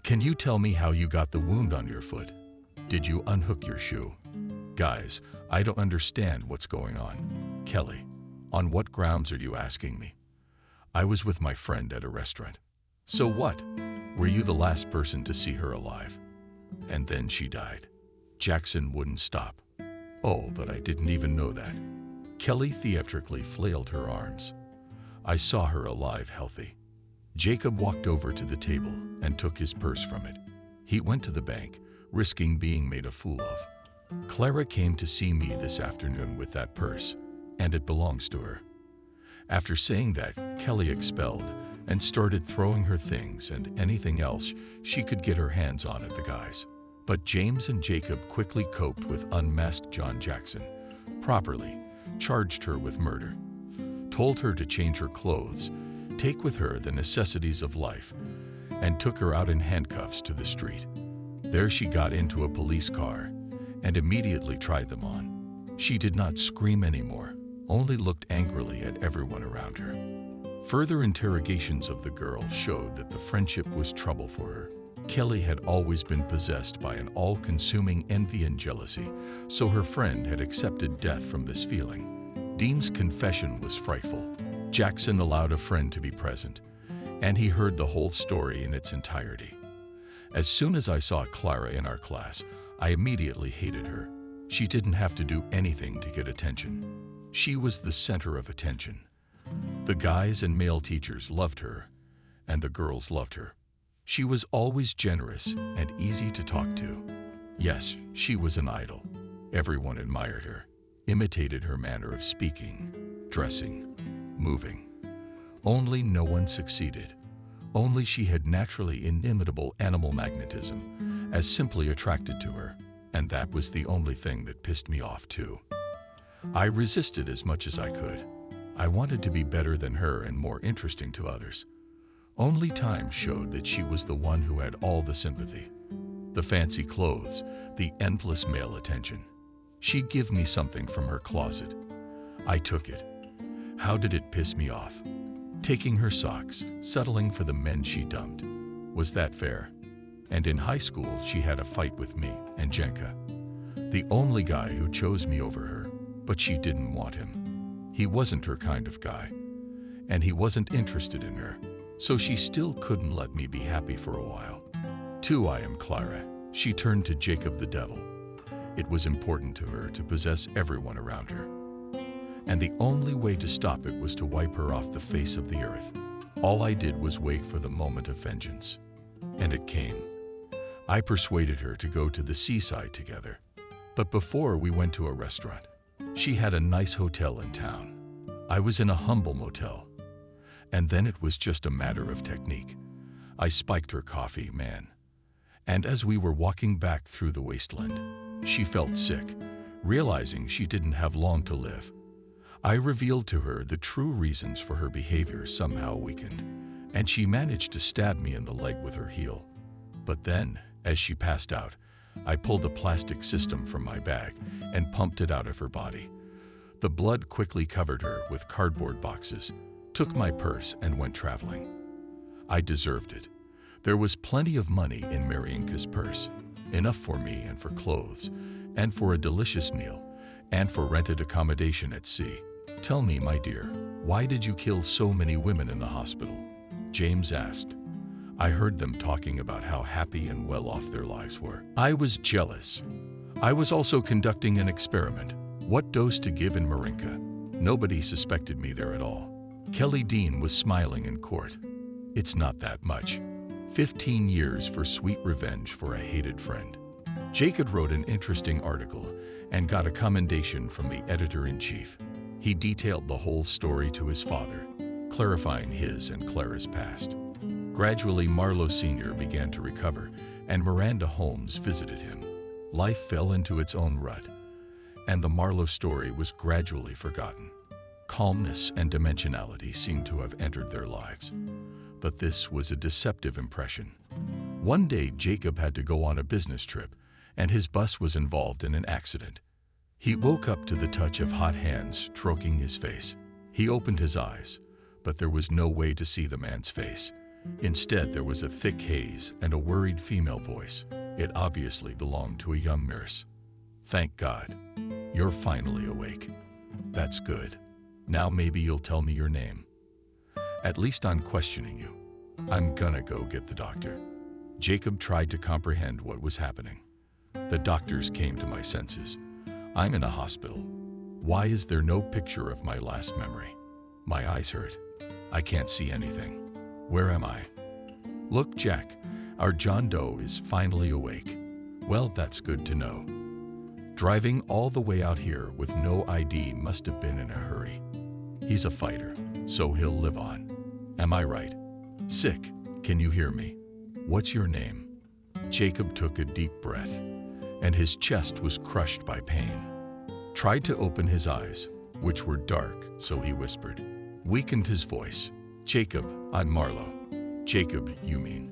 Can you tell me how you got the wound on your foot? Did you unhook your shoe? Guys, I don't understand what's going on. Kelly, on what grounds are you asking me? I was with my friend at a restaurant. So what? Were you the last person to see her alive? And then she died. Jackson wouldn't stop. Oh, but I didn't even know that. Kelly theatrically flailed her arms. I saw her alive, healthy. Jacob walked over to the table and took his purse from it. He went to the bank, risking being made a fool of. Clara came to see me this afternoon with that purse, and it belongs to her. After saying that, Kelly expelled and started throwing her things and anything else she could get her hands on at the guys. But James and Jacob quickly coped with unmasked John Jackson, properly charged her with murder, told her to change her clothes, take with her the necessities of life, and took her out in handcuffs to the street. There she got into a police car and immediately tried them on. She did not scream anymore, only looked angrily at everyone around her. Further interrogations of the girl showed that the friendship was trouble for her. Kelly had always been possessed by an all-consuming envy and jealousy, so her friend had accepted death from this feeling. Dean's confession was frightful. Jackson allowed a friend to be present, and he heard the whole story in its entirety. As soon as I saw Clara in our class, I immediately hated her. She didn't have to do anything to get attention. She was the center of attention. The guys and male teachers loved her, and the girls loved her. She was always generous and easy to talk to. Yes, she was an idol. Everyone admired her, imitated her manner of speaking, dressing, moving. Only no one succeeded. Only she had naturally inimitable animal magnetism, as simply attracted to her, and that was the only thing that pissed me off too. I resisted as much as I could. I wanted to be better than her and more interesting to others. Only time showed that she was the one who had all the sympathy, the fancy clothes, the endless male attention. She'd give me something from her closet. I took it. How did it piss me off? Taking her socks, settling for the men she dumped. Was that fair? And in high school, she had a fight with me and Jenka, the only guy who chose me over her, but she didn't want him. He wasn't her kind of guy, and he wasn't interested in her, so she still couldn't let me be happy for a while. I am Clara. She turned to Jacob the devil. It was important to her to possess everyone around her, and the only way to stop it was to wipe her off the face of the earth. All I did was wait for the moment of vengeance, and it came. I persuaded her to go to the seaside together, but before we went to a restaurant. She had a nice hotel in town. I was in a humble motel, and then it was just a matter of technique. I spiked her coffee, man. And as we were walking back through the wasteland, she felt sick, realizing she didn't have long to live. I revealed to her the true reasons for her behavior somehow weakened, and she managed to stab me in the leg with her heel. But then, as she passed out, I pulled the plastic system from my bag and pumped it out of her body. The blood quickly covered her with cardboard boxes, took my purse, and went traveling. I deserved it. There was plenty of money in Marienka's purse, enough for me and for clothes, and for a delicious meal, and for rented accommodation at sea. Tell me, my dear, why did you kill so many women in the hospital? James asked. I heard them talking about how happy and well off their lives were. I was jealous. I was also conducting an experiment. What dose to give in Marienka? Nobody suspected me there at all. Kelly Dean was smiling in court. It's not that much. 15 years for sweet revenge for a hated friend. Jacob wrote an interesting article and got a commendation from the editor-in-chief. He detailed the whole story to his father, clarifying his and Clara's past. Gradually, Marlowe Sr. began to recover, and Miranda Holmes visited him. Life fell into its own rut, and the Marlowe story was gradually forgotten. Calmness and dimensionality seemed to have entered their lives. But this was a deceptive impression. One day, Jacob had to go on a business trip, and his bus was involved in an accident. He woke up to the touch of hot hands stroking his face. He opened his eyes, but there was no way to see the man's face. Instead, there was a thick haze and a worried female voice. It obviously belonged to a young nurse. "Thank God. You're finally awake. That's good. Now maybe you'll tell me your name. At least I'm questioning you. I'm gonna go get the doctor." Jacob tried to comprehend what was happening. "The doctors came to my senses. I'm in a hospital. Why is there no picture of my last memory? My eyes hurt. I can't see anything. Where am I? Look, Jack, our John Doe is finally awake. Well, that's good to know. Driving all the way out here with no ID must have been in a hurry. He's a fighter, so he'll live on. Am I right? Sick, can you hear me? What's your name?" Jacob took a deep breath, and his chest was crushed by pain. Tried to open his eyes, which were dark, so he whispered. Weakened his voice. "Jacob, I'm Marlowe." "Jacob, you mean?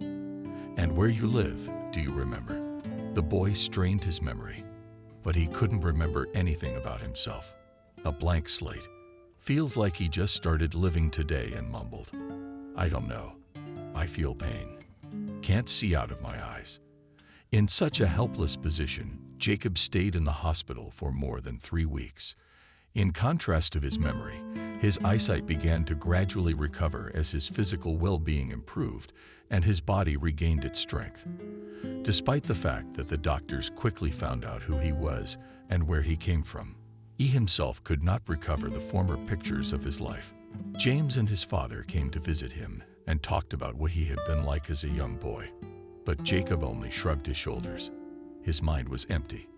And where you live, do you remember?" The boy strained his memory, but he couldn't remember anything about himself. A blank slate. Feels like he just started living today, and mumbled, "I don't know. I feel pain. Can't see out of my eyes." In such a helpless position, Jacob stayed in the hospital for more than 3 weeks. In contrast to his memory, his eyesight began to gradually recover as his physical well-being improved and his body regained its strength. Despite the fact that the doctors quickly found out who he was and where he came from, he himself could not recover the former pictures of his life. James and his father came to visit him and talked about what he had been like as a young boy. But Jacob only shrugged his shoulders. His mind was empty.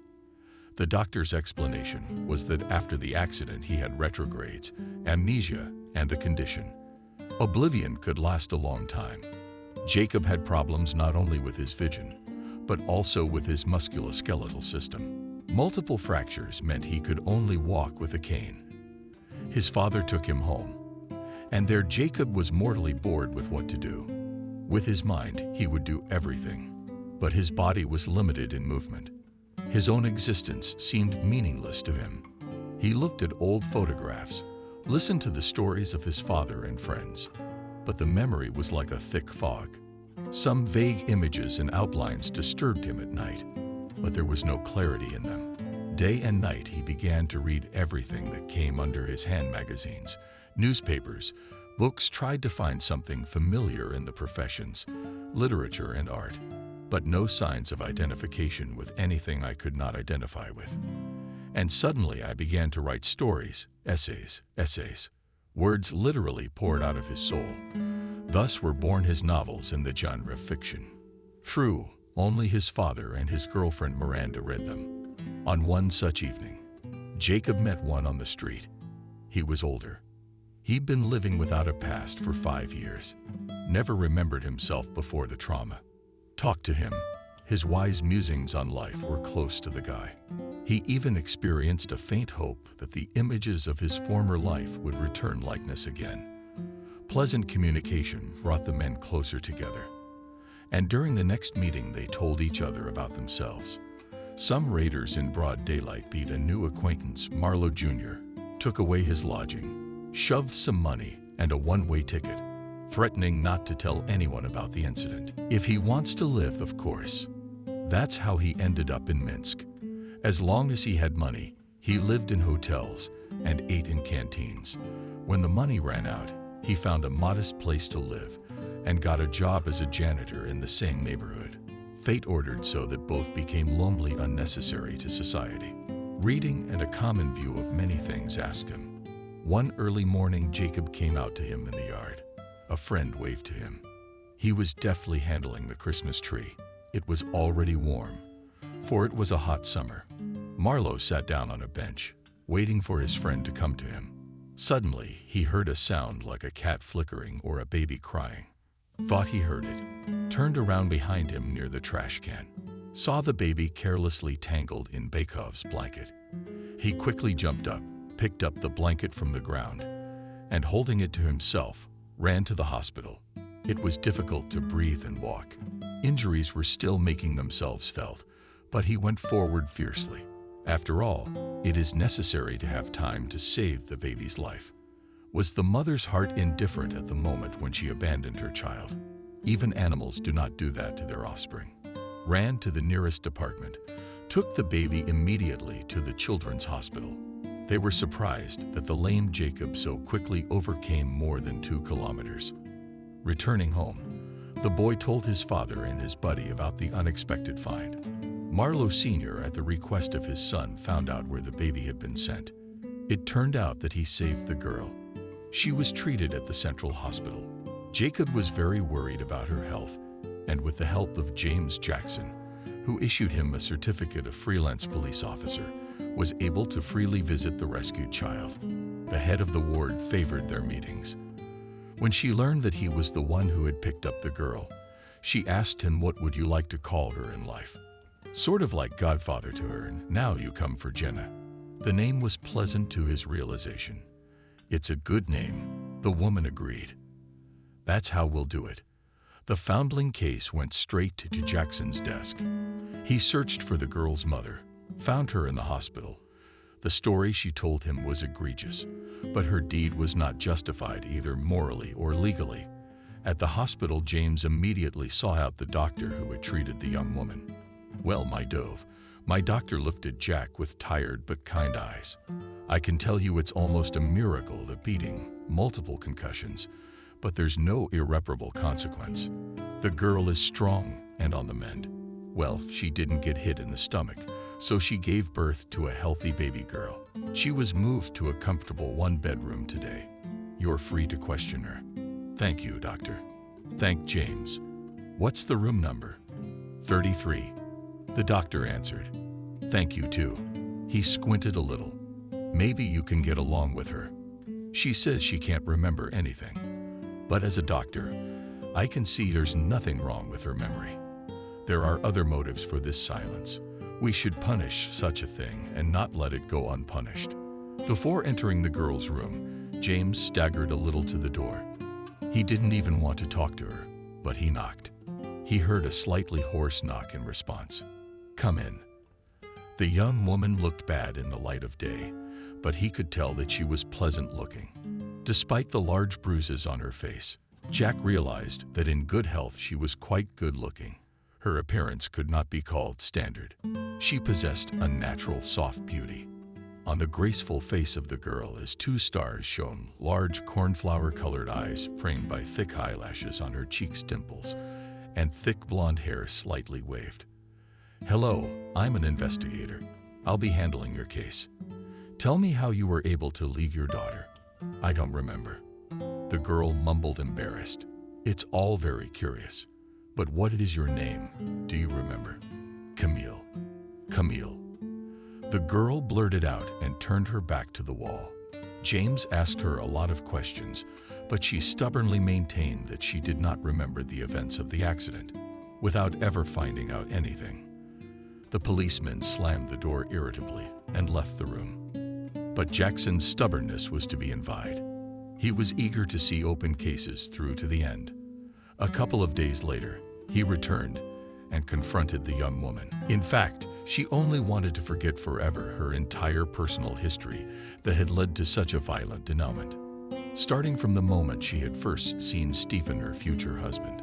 The doctor's explanation was that after the accident he had retrogrades, amnesia, and a condition. Oblivion could last a long time. Jacob had problems not only with his vision, but also with his musculoskeletal system. Multiple fractures meant he could only walk with a cane. His father took him home, and there Jacob was mortally bored with what to do. With his mind, he would do everything, but his body was limited in movement. His own existence seemed meaningless to him. He looked at old photographs, listened to the stories of his father and friends, but the memory was like a thick fog. Some vague images and outlines disturbed him at night, but there was no clarity in them. Day and night he began to read everything that came under his hand: magazines, newspapers, books, tried to find something familiar in the professions, literature and art, but no signs of identification with anything I could not identify with. And suddenly I began to write stories, essays. Words literally poured out of his soul. Thus were born his novels in the genre of fiction. True, only his father and his girlfriend Miranda read them. On one such evening, Jacob met one on the street. He was older. He'd been living without a past for 5 years. Never remembered himself before the trauma. Talked to him. His wise musings on life were close to the guy. He even experienced a faint hope that the images of his former life would return likeness again. Pleasant communication brought the men closer together. And during the next meeting, they told each other about themselves. Some raiders in broad daylight beat a new acquaintance, Marlowe Jr., took away his lodging, shoved some money and a one-way ticket, threatening not to tell anyone about the incident. If he wants to live, of course. That's how he ended up in Minsk. As long as he had money, he lived in hotels and ate in canteens. When the money ran out, he found a modest place to live and got a job as a janitor in the same neighborhood. Fate ordered so that both became lonely, unnecessary to society. Reading and a common view of many things asked him. One early morning, Jacob came out to him in the yard. A friend waved to him. He was deftly handling the Christmas tree. It was already warm, for it was a hot summer. Marlowe sat down on a bench, waiting for his friend to come to him. Suddenly, he heard a sound like a cat flickering or a baby crying. Thought he heard it. Turned around behind him near the trash can. Saw the baby carelessly tangled in Baykov's blanket. He quickly jumped up, picked up the blanket from the ground, and holding it to himself, ran to the hospital. It was difficult to breathe and walk. Injuries were still making themselves felt, but he went forward fiercely. After all, it is necessary to have time to save the baby's life. Was the mother's heart indifferent at the moment when she abandoned her child? Even animals do not do that to their offspring. Ran to the nearest department, took the baby immediately to the children's hospital. They were surprised that the lame Jacob so quickly overcame more than 2 kilometers. Returning home, the boy told his father and his buddy about the unexpected find. Marlowe Sr., at the request of his son, found out where the baby had been sent. It turned out that he saved the girl. She was treated at the Central Hospital. Jacob was very worried about her health, and with the help of James Jackson, who issued him a certificate of freelance police officer, was able to freely visit the rescued child. The head of the ward favored their meetings. When she learned that he was the one who had picked up the girl, she asked him, "What would you like to call her in life?" Sort of like godfather to her, "Now you come for Jenna." The name was pleasant to his realization. "It's a good name," the woman agreed. "That's how we'll do it." The foundling case went straight to Jackson's desk. He searched for the girl's mother, found her in the hospital. The story she told him was egregious, but her deed was not justified either morally or legally. At the hospital, James immediately sought out the doctor who had treated the young woman. "Well, my dove," my doctor looked at Jack with tired but kind eyes. "I can tell you it's almost a miracle, the beating, multiple concussions, but there's no irreparable consequence. The girl is strong and on the mend. Well, she didn't get hit in the stomach, so she gave birth to a healthy baby girl. She was moved to a comfortable 1-bedroom today. You're free to question her." "Thank you, doctor." "Thank James. What's the room number?" 33. The doctor answered. "Thank you too." He squinted a little. "Maybe you can get along with her. She says she can't remember anything. But as a doctor, I can see there's nothing wrong with her memory. There are other motives for this silence. We should punish such a thing and not let it go unpunished." Before entering the girl's room, James staggered a little to the door. He didn't even want to talk to her, but he knocked. He heard a slightly hoarse knock in response. "Come in." The young woman looked bad in the light of day, but he could tell that she was pleasant looking. Despite the large bruises on her face, Jack realized that in good health she was quite good looking. Her appearance could not be called standard. She possessed a natural soft beauty. On the graceful face of the girl, as 2 stars shone, large cornflower-colored eyes framed by thick eyelashes on her cheeks' dimples, and thick blonde hair slightly waved. "Hello, I'm an investigator. I'll be handling your case. Tell me how you were able to leave your daughter." "I don't remember." The girl mumbled, embarrassed. "It's all very curious. But what is your name? Do you remember?" "Camille." "Camille." The girl blurted out and turned her back to the wall. James asked her a lot of questions, but she stubbornly maintained that she did not remember the events of the accident, without ever finding out anything. The policeman slammed the door irritably and left the room. But Jackson's stubbornness was to be envied. He was eager to see open cases through to the end. A couple of days later, he returned and confronted the young woman. In fact, she only wanted to forget forever her entire personal history that had led to such a violent denouement, starting from the moment she had first seen Stephen, her future husband.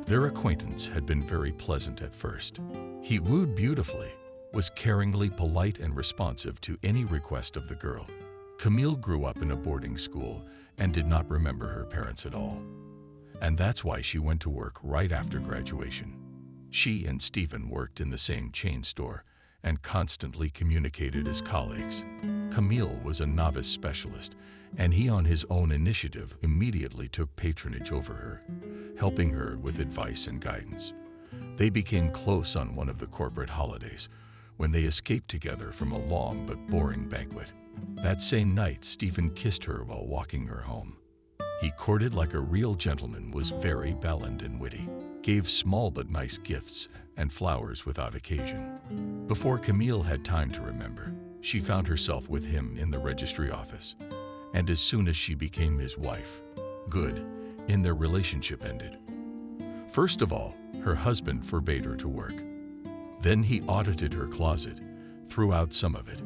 Their acquaintance had been very pleasant at first. He wooed beautifully, was caringly polite and responsive to any request of the girl. Camille grew up in a boarding school and did not remember her parents at all. And that's why she went to work right after graduation. She and Stephen worked in the same chain store and constantly communicated as colleagues. Camille was a novice specialist, and he on his own initiative immediately took patronage over her, helping her with advice and guidance. They became close on one of the corporate holidays, when they escaped together from a long but boring banquet. That same night, Stephen kissed her while walking her home. He courted like a real gentleman, was very gallant and witty, gave small but nice gifts and flowers without occasion. Before Camille had time to remember, she found herself with him in the registry office. And as soon as she became his wife, good, in their relationship ended. First of all, her husband forbade her to work. Then he audited her closet, threw out some of it.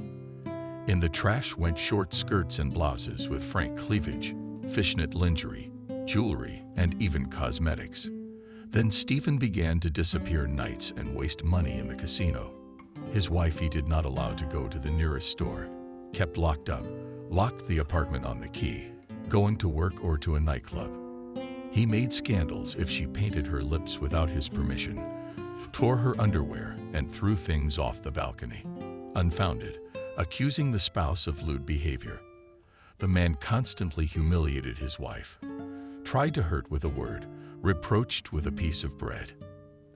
In the trash went short skirts and blouses with frank cleavage, fishnet lingerie, jewelry, and even cosmetics. Then Stephen began to disappear nights and waste money in the casino. His wife he did not allow to go to the nearest store, kept locked up, locked the apartment on the key, going to work or to a nightclub. He made scandals if she painted her lips without his permission, tore her underwear, and threw things off the balcony. Unfounded, accusing the spouse of lewd behavior. The man constantly humiliated his wife, tried to hurt with a word, reproached with a piece of bread.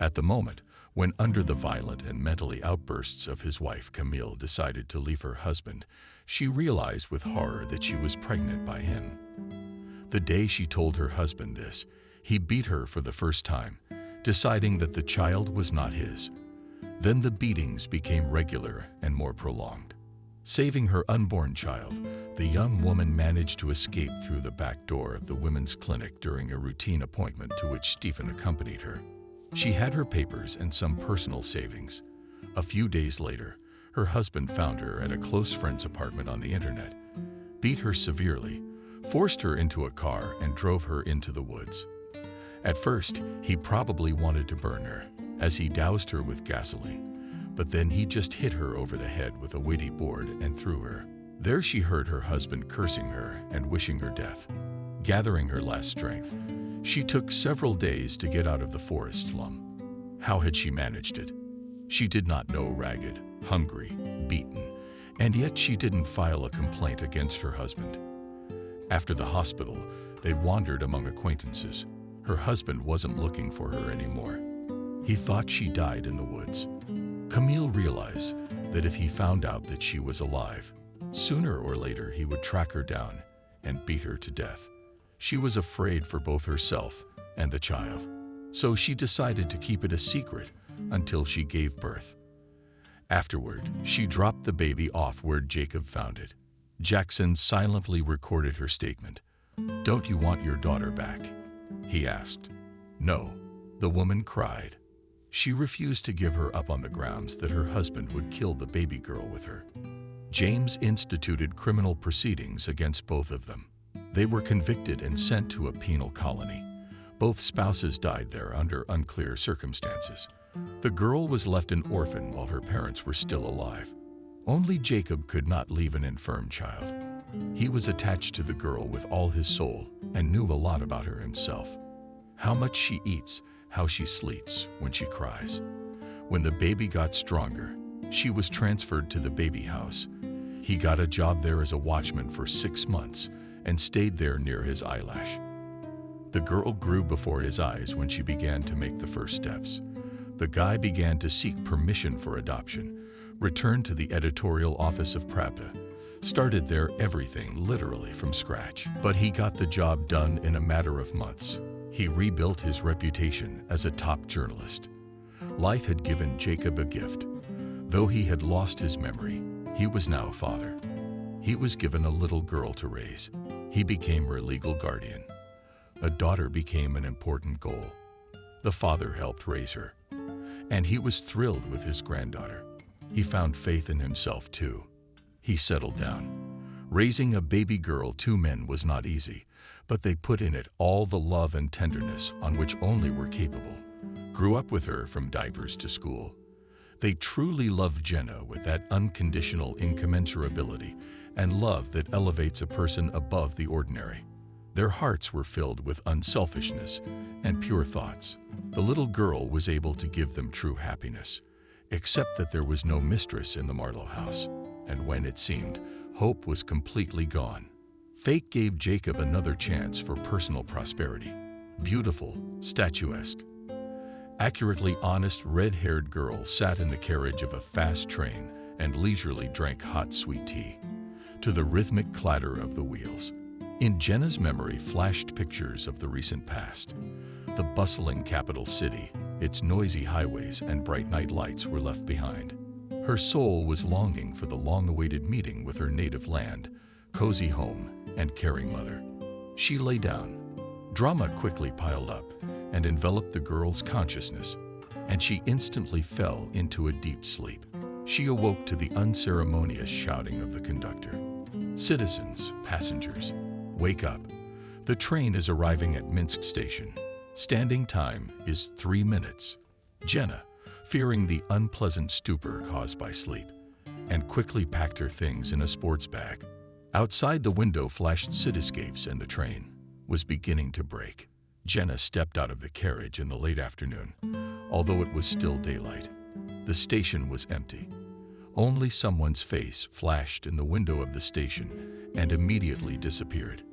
At the moment, when under the violent and mentally outbursts of his wife, Camille decided to leave her husband, she realized with horror that she was pregnant by him. The day she told her husband this, he beat her for the first time, deciding that the child was not his. Then the beatings became regular and more prolonged. Saving her unborn child, the young woman managed to escape through the back door of the women's clinic during a routine appointment to which Stephen accompanied her. She had her papers and some personal savings. A few days later, her husband found her at a close friend's apartment on the internet, beat her severely, forced her into a car, and drove her into the woods. At first, he probably wanted to burn her, as he doused her with gasoline, but then he just hit her over the head with a weighty board and threw her. There she heard her husband cursing her and wishing her death. Gathering her last strength, she took several days to get out of the forest slum. How had she managed it? She did not know. Ragged, hungry, beaten, and yet she didn't file a complaint against her husband. After the hospital, they wandered among acquaintances. Her husband wasn't looking for her anymore. He thought she died in the woods. Camille realized that if he found out that she was alive, sooner or later he would track her down and beat her to death. She was afraid for both herself and the child, so she decided to keep it a secret until she gave birth. Afterward, she dropped the baby off where Jacob found it. Jackson silently recorded her statement. "Don't you want your daughter back?" he asked. "No," the woman cried. She refused to give her up on the grounds that her husband would kill the baby girl with her. James instituted criminal proceedings against both of them. They were convicted and sent to a penal colony. Both spouses died there under unclear circumstances. The girl was left an orphan while her parents were still alive. Only Jacob could not leave an infirm child. He was attached to the girl with all his soul and knew a lot about her himself. How much she eats, how she sleeps, when she cries. When the baby got stronger, she was transferred to the baby house. He got a job there as a watchman for 6 months and stayed there near his eyelash. The girl grew before his eyes when she began to make the first steps. The guy began to seek permission for adoption, returned to the editorial office of Pravda, started there everything literally from scratch. But he got the job done in a matter of months. He rebuilt his reputation as a top journalist. Life had given Jacob a gift. Though he had lost his memory, he was now a father. He was given a little girl to raise. He became her legal guardian. A daughter became an important goal. The father helped raise her, and he was thrilled with his granddaughter. He found faith in himself too. He settled down. Raising a baby girl, 2 men, was not easy, but they put in it all the love and tenderness on which only were capable. Grew up with her from diapers to school. They truly loved Jenna with that unconditional incommensurability and love that elevates a person above the ordinary. Their hearts were filled with unselfishness and pure thoughts. The little girl was able to give them true happiness, except that there was no mistress in the Marlowe house, and when it seemed Hope was completely gone. Fate gave Jacob another chance for personal prosperity. Beautiful, statuesque, accurately honest red-haired girl sat in the carriage of a fast train and leisurely drank hot sweet tea to the rhythmic clatter of the wheels. In Jenna's memory flashed pictures of the recent past. The bustling capital city, its noisy highways and bright night lights were left behind. Her soul was longing for the long-awaited meeting with her native land, cozy home, and caring mother. She lay down. Drama quickly piled up and enveloped the girl's consciousness, and she instantly fell into a deep sleep. She awoke to the unceremonious shouting of the conductor. "Citizens, passengers, wake up. The train is arriving at Minsk Station. Standing time is 3 minutes." Jenna, fearing the unpleasant stupor caused by sleep, and quickly packed her things in a sports bag. Outside the window flashed cityscapes and the train was beginning to break. Jenna stepped out of the carriage in the late afternoon, although it was still daylight. The station was empty. Only someone's face flashed in the window of the station and immediately disappeared.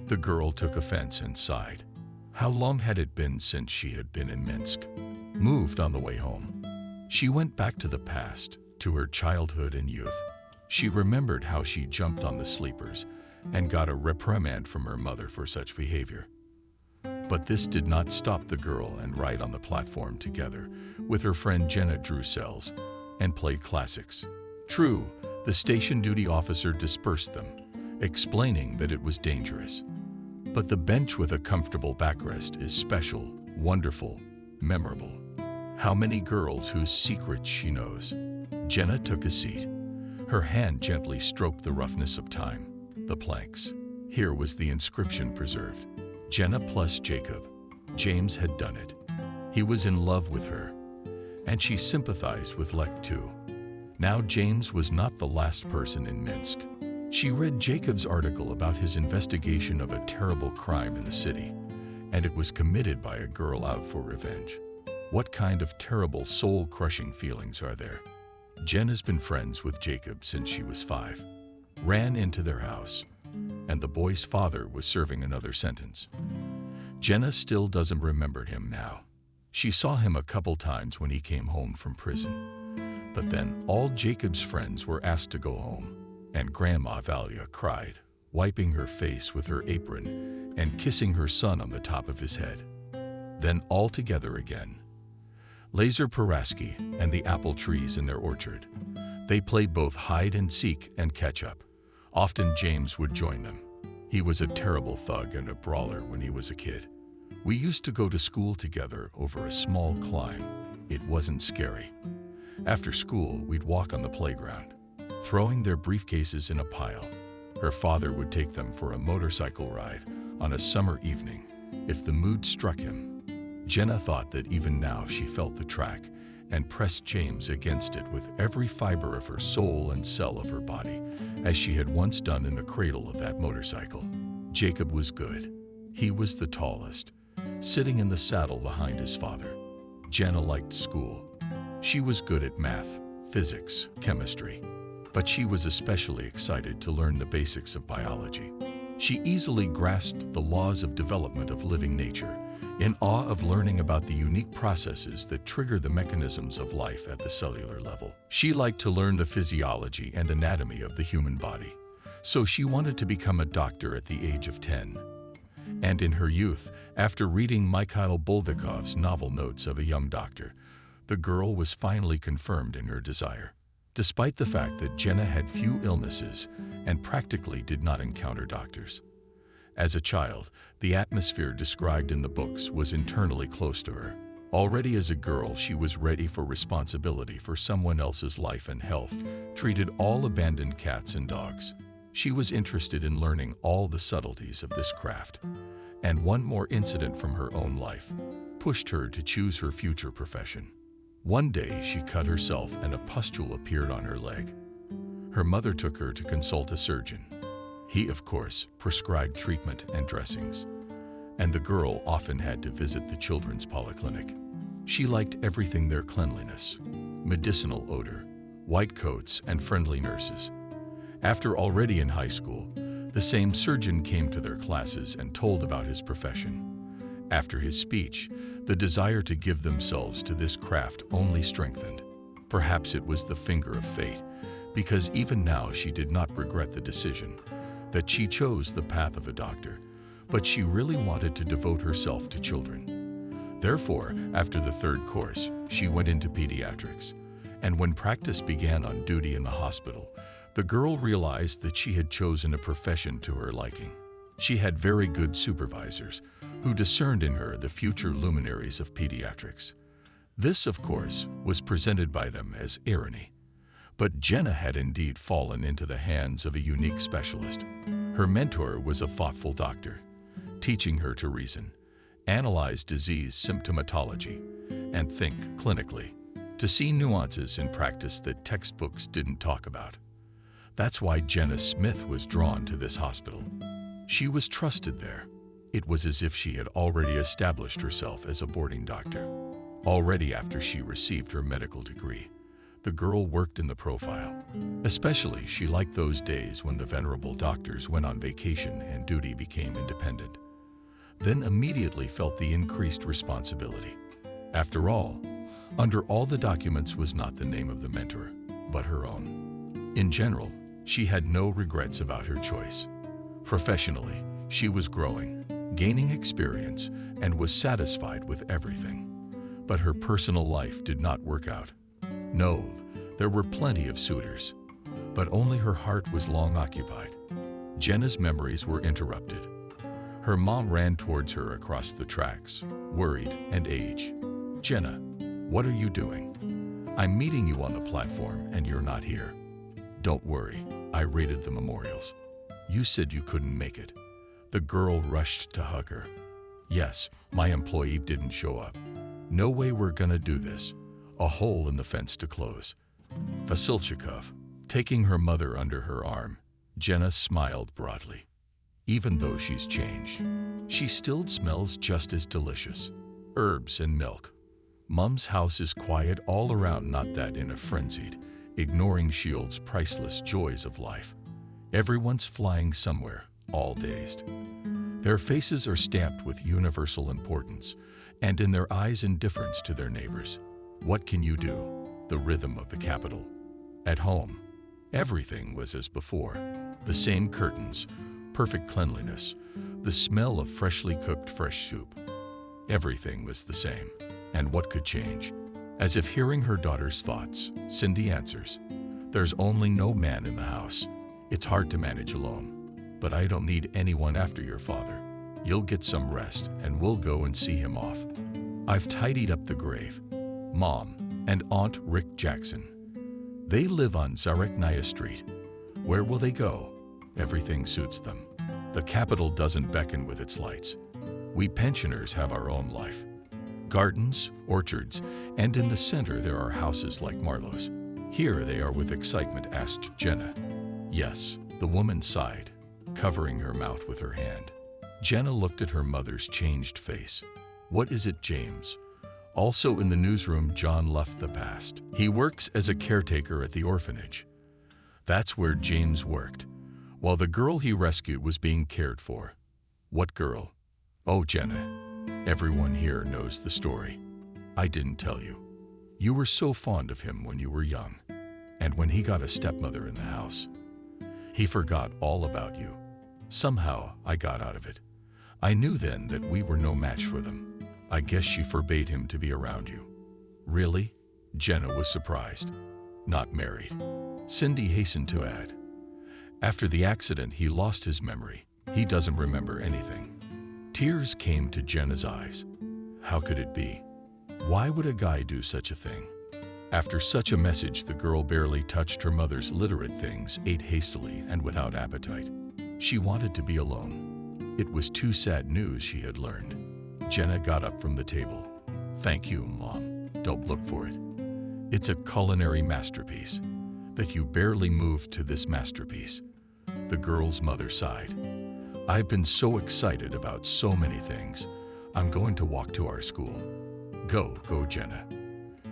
The girl took offense and sighed. How long had it been since she had been in Minsk? Moved on the way home. She went back to the past, to her childhood and youth. She remembered how she jumped on the sleepers and got a reprimand from her mother for such behavior. But this did not stop the girl and ride on the platform together with her friend Jenna drew cells and played classics. True, the station duty officer dispersed them, explaining that it was dangerous. But the bench with a comfortable backrest is special, wonderful, memorable. How many girls whose secrets she knows? Jenna took a seat. Her hand gently stroked the roughness of time, the planks. Here was the inscription preserved. Jenna plus Jacob. James had done it. He was in love with her, and she sympathized with Lek too. Now James was not the last person in Minsk. She read Jacob's article about his investigation of a terrible crime in the city, and it was committed by a girl out for revenge. What kind of terrible, soul-crushing feelings are there? Jenna's been friends with Jacob since she was 5. Ran into their house, and the boy's father was serving another sentence. Jenna still doesn't remember him now. She saw him a couple times when he came home from prison. But then all Jacob's friends were asked to go home, and Grandma Valia cried, wiping her face with her apron and kissing her son on the top of his head. Then all together again. Lazar Paraski and the apple trees in their orchard. They played both hide and seek and catch up. Often James would join them. He was a terrible thug and a brawler when he was a kid. We used to go to school together over a small climb. It wasn't scary. After school, we'd walk on the playground, throwing their briefcases in a pile. Her father would take them for a motorcycle ride on a summer evening if the mood struck him. Jenna thought that even now she felt the track and pressed James against it with every fiber of her soul and cell of her body, as she had once done in the cradle of that motorcycle. Jacob was good. He was the tallest, sitting in the saddle behind his father. Jenna liked school. She was good at math, physics, chemistry, but she was especially excited to learn the basics of biology. She easily grasped the laws of development of living nature, in awe of learning about the unique processes that trigger the mechanisms of life at the cellular level. She liked to learn the physiology and anatomy of the human body, so she wanted to become a doctor at the age of 10. And in her youth, after reading Mikhail Bulgakov's novel Notes of a Young Doctor, the girl was finally confirmed in her desire. Despite the fact that Jenna had few illnesses and practically did not encounter doctors. As a child, the atmosphere described in the books was internally close to her. Already as a girl, she was ready for responsibility for someone else's life and health, treated all abandoned cats and dogs. She was interested in learning all the subtleties of this craft. And one more incident from her own life pushed her to choose her future profession. One day, she cut herself and a pustule appeared on her leg. Her mother took her to consult a surgeon. He, of course, prescribed treatment and dressings, and the girl often had to visit the children's polyclinic. She liked everything: their cleanliness, medicinal odor, white coats, and friendly nurses. After already in high school, the same surgeon came to their classes and told about his profession. After his speech, the desire to give themselves to this craft only strengthened. Perhaps it was the finger of fate, because even now she did not regret the decision that she chose the path of a doctor, but she really wanted to devote herself to children. Therefore, after the third course, she went into pediatrics, and when practice began on duty in the hospital, the girl realized that she had chosen a profession to her liking. She had very good supervisors who discerned in her the future luminaries of pediatrics. This, of course, was presented by them as irony. But Jenna had indeed fallen into the hands of a unique specialist. Her mentor was a thoughtful doctor, teaching her to reason, analyze disease symptomatology, and think clinically, to see nuances in practice that textbooks didn't talk about. That's why Jenna Smith was drawn to this hospital. She was trusted there. It was as if she had already established herself as a boarding doctor. Already after she received her medical degree, the girl worked in the profile. Especially, she liked those days when the venerable doctors went on vacation and duty became independent. Then immediately felt the increased responsibility. After all, under all the documents was not the name of the mentor, but her own. In general, she had no regrets about her choice. Professionally, she was growing, gaining experience, and was satisfied with everything. But her personal life did not work out. No, there were plenty of suitors, but only her heart was long occupied. Jenna's memories were interrupted. Her mom ran towards her across the tracks, worried and aged. "Jenna, what are you doing? I'm meeting you on the platform and you're not here." "Don't worry, I raided the memorials. You said you couldn't make it." The girl rushed to hug her. "Yes, my employee didn't show up. No way we're gonna do this. A hole in the fence to close." Vasilchikov, taking her mother under her arm, Jenna smiled broadly. "Even though she's changed, she still smells just as delicious. Herbs and milk. Mom's house is quiet all around, not that in a frenzied, ignoring Shield's priceless joys of life. Everyone's flying somewhere, all dazed. Their faces are stamped with universal importance, and in their eyes indifference to their neighbors. What can you do? The rhythm of the capital. At home, everything was as before. The same curtains, perfect cleanliness, the smell of freshly cooked fresh soup. Everything was the same. And what could change? As if hearing her daughter's thoughts, Cindy answers, "There's only no man in the house. It's hard to manage alone. But I don't need anyone after your father. You'll get some rest and we'll go and see him off. I've tidied up the grave. Mom and Aunt Rick Jackson. They live on Zareknaya Street. Where will they go? Everything suits them. The capital doesn't beckon with its lights. We pensioners have our own life. Gardens, orchards, and in the center there are houses like Marlowe's. Here they are with excitement," asked Jenna. "Yes," the woman sighed, covering her mouth with her hand. Jenna looked at her mother's changed face. "What is it, James?" Also in the newsroom, John left the past. He works as a caretaker at the orphanage. That's where James worked, while the girl he rescued was being cared for. "What girl?" "Oh, Jenna. Everyone here knows the story. I didn't tell you. You were so fond of him when you were young, and when he got a stepmother in the house, he forgot all about you. Somehow I got out of it. I knew then that we were no match for them. I guess she forbade him to be around you." "Really?" Jenna was surprised. "Not married," Cindy hastened to add. "After the accident, he lost his memory. He doesn't remember anything." Tears came to Jenna's eyes. How could it be? Why would a guy do such a thing? After such a message, the girl barely touched her mother's literate things, ate hastily and without appetite. She wanted to be alone. It was too sad news she had learned. Jenna got up from the table. "Thank you, Mom. Don't look for it. It's a culinary masterpiece. That you barely moved to this masterpiece." The girl's mother sighed. "I've been so excited about so many things. I'm going to walk to our school." Go, Jenna.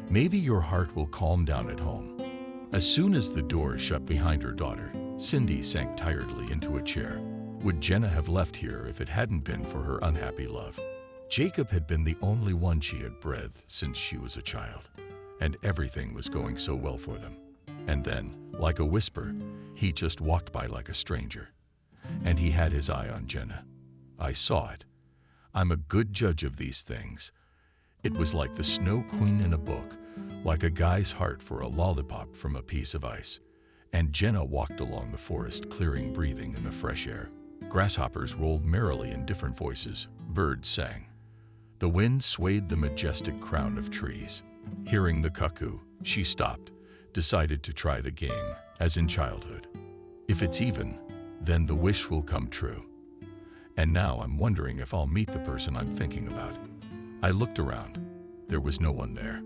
Maybe your heart will calm down at home." As soon as the door shut behind her daughter, Cindy sank tiredly into a chair. Would Jenna have left here if it hadn't been for her unhappy love? Jacob had been the only one she had breathed since she was a child, and everything was going so well for them. And then, like a whisper, he just walked by like a stranger. And he had his eye on Jenna. I saw it. I'm a good judge of these things. It was like the Snow Queen in a book, like a guy's heart for a lollipop from a piece of ice. And Jenna walked along the forest clearing, breathing in the fresh air. Grasshoppers rolled merrily in different voices. Birds sang. The wind swayed the majestic crown of trees. Hearing the cuckoo, she stopped, decided to try the game, as in childhood. If it's even, then the wish will come true. And now I'm wondering if I'll meet the person I'm thinking about. I looked around. There was no one there.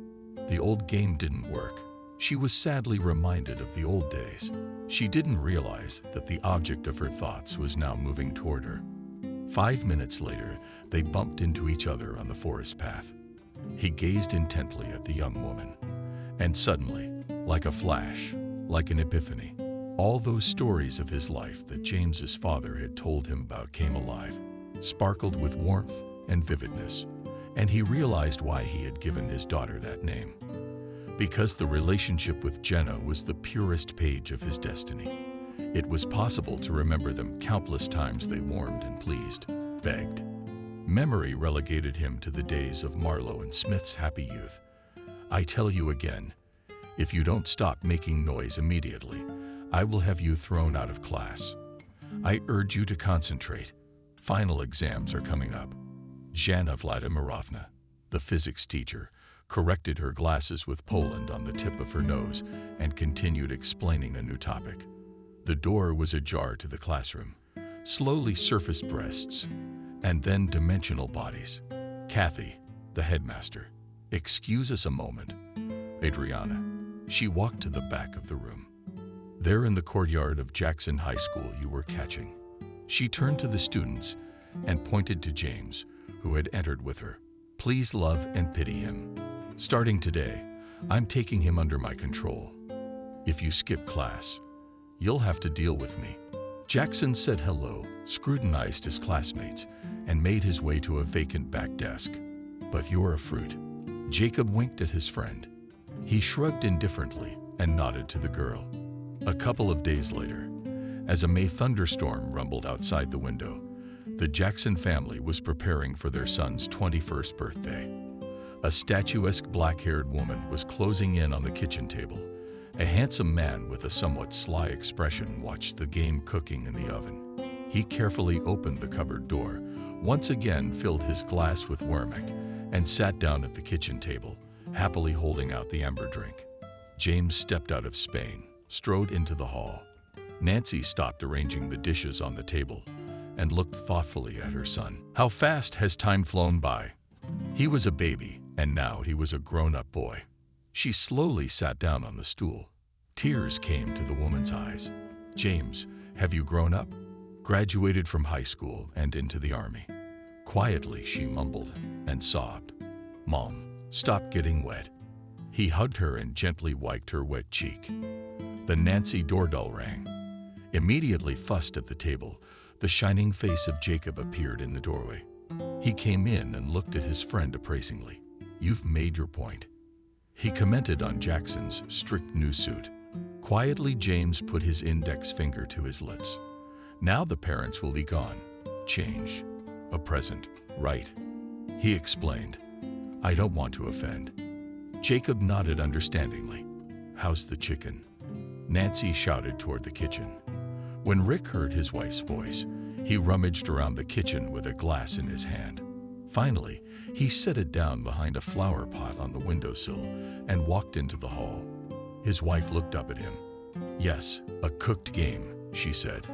The old game didn't work. She was sadly reminded of the old days. She didn't realize that the object of her thoughts was now moving toward her. 5 minutes later, they bumped into each other on the forest path. He gazed intently at the young woman, and suddenly, like a flash, like an epiphany, all those stories of his life that James's father had told him about came alive, sparkled with warmth and vividness, and he realized why he had given his daughter that name. Because the relationship with Jenna was the purest page of his destiny. It was possible to remember them countless times they warmed and pleased, begged. Memory relegated him to the days of Marlowe and Smith's happy youth. I tell you again, if you don't stop making noise immediately, I will have you thrown out of class. I urge you to concentrate. Final exams are coming up. Jana Vladimirovna, the physics teacher, corrected her glasses with Poland on the tip of her nose and continued explaining a new topic. The door was ajar to the classroom. Slowly surfaced breasts, and then dimensional bodies. Kathy, the headmaster. Excuse us a moment. Adriana. She walked to the back of the room. There in the courtyard of Jackson High School you were catching. She turned to the students and pointed to James, who had entered with her. Please love and pity him. Starting today, I'm taking him under my control. If you skip class, you'll have to deal with me. Jackson said hello, scrutinized his classmates, and made his way to a vacant back desk. But you're a fruit. Jacob winked at his friend. He shrugged indifferently and nodded to the girl. A couple of days later, as a May thunderstorm rumbled outside the window, the Jackson family was preparing for their son's 21st birthday. A statuesque black-haired woman was closing in on the kitchen table. A handsome man with a somewhat sly expression watched the game cooking in the oven. He carefully opened the cupboard door, once again filled his glass with Wermich, and sat down at the kitchen table, happily holding out the amber drink. James stepped out of Spain, strode into the hall. Nancy stopped arranging the dishes on the table and looked thoughtfully at her son. How fast has time flown by? He was a baby, and now he was a grown-up boy. She slowly sat down on the stool. Tears came to the woman's eyes. James, have you grown up? Graduated from high school and into the army. Quietly, she mumbled and sobbed. Mom, stop getting wet. He hugged her and gently wiped her wet cheek. The Nancy doorbell rang. Immediately fussed at the table, the shining face of Jacob appeared in the doorway. He came in and looked at his friend appraisingly. You've made your point. He commented on Jackson's strict new suit. Quietly, James put his index finger to his lips. Now the parents will be gone. Change. A present, right? He explained. I don't want to offend. Jacob nodded understandingly. How's the chicken? Nancy shouted toward the kitchen. When Rick heard his wife's voice, he rummaged around the kitchen with a glass in his hand. Finally, he set it down behind a flower pot on the windowsill and walked into the hall. His wife looked up at him. Yes, a cooked game, she said.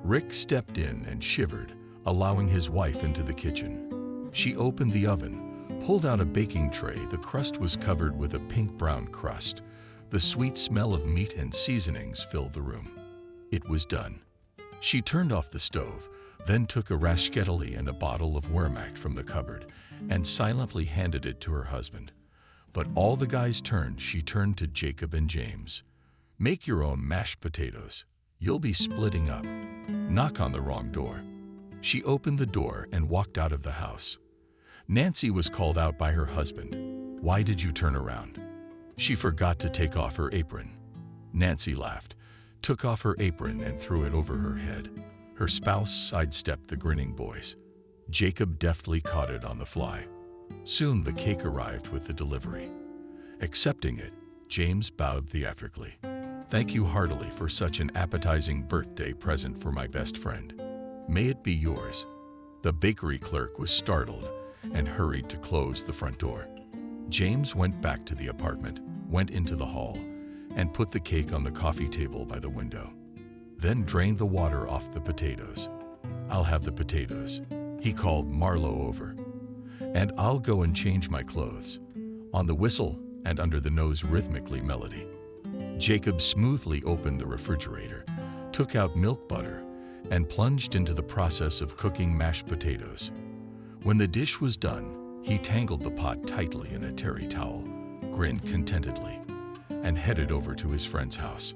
Rick stepped in and shivered, allowing his wife into the kitchen. She opened the oven, pulled out a baking tray. The crust was covered with a pink-brown crust. The sweet smell of meat and seasonings filled the room. It was done. She turned off the stove, then took a rasketli and a bottle of Wermach from the cupboard and silently handed it to her husband. But all the guys turned, she turned to Jacob and James. Make your own mashed potatoes. You'll be splitting up. Knock on the wrong door. She opened the door and walked out of the house. Nancy was called out by her husband. Why did you turn around? She forgot to take off her apron. Nancy laughed, took off her apron and threw it over her head. Her spouse sidestepped the grinning boys. Jacob deftly caught it on the fly. Soon the cake arrived with the delivery. Accepting it, James bowed theatrically. Thank you heartily for such an appetizing birthday present for my best friend. May it be yours. The bakery clerk was startled and hurried to close the front door. James went back to the apartment, went into the hall, and put the cake on the coffee table by the window. Then drained the water off the potatoes. I'll have the potatoes, he called Marlowe over. And I'll go and change my clothes. On the whistle and under the nose rhythmically melody. Jacob smoothly opened the refrigerator, took out milk butter, and plunged into the process of cooking mashed potatoes. When the dish was done, he tangled the pot tightly in a terry towel, grinned contentedly, and headed over to his friend's house.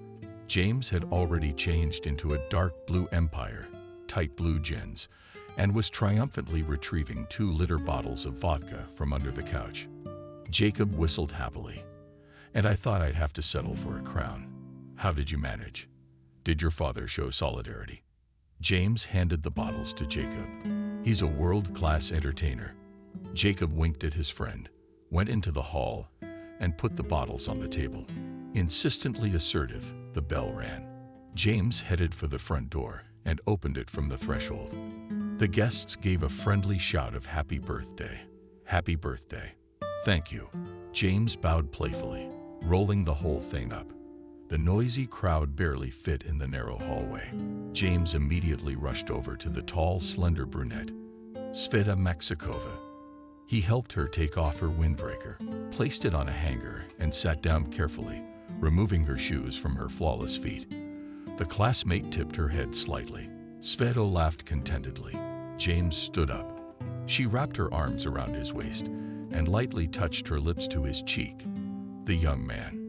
James had already changed into a dark blue Empire, tight blue jeans, and was triumphantly retrieving 2-liter bottles of vodka from under the couch. Jacob whistled happily. And I thought I'd have to settle for a crown. How did you manage? Did your father show solidarity? James handed the bottles to Jacob. He's a world-class entertainer. Jacob winked at his friend, went into the hall, and put the bottles on the table. Insistently assertive, the bell rang. James headed for the front door and opened it from the threshold. The guests gave a friendly shout of happy birthday. Happy birthday. Thank you. James bowed playfully, rolling the whole thing up. The noisy crowd barely fit in the narrow hallway. James immediately rushed over to the tall, slender brunette, Sveta Maxikova. He helped her take off her windbreaker, placed it on a hanger, and sat down carefully, removing her shoes from her flawless feet. The classmate tipped her head slightly. Sveta laughed contentedly. James stood up. She wrapped her arms around his waist and lightly touched her lips to his cheek. The young man.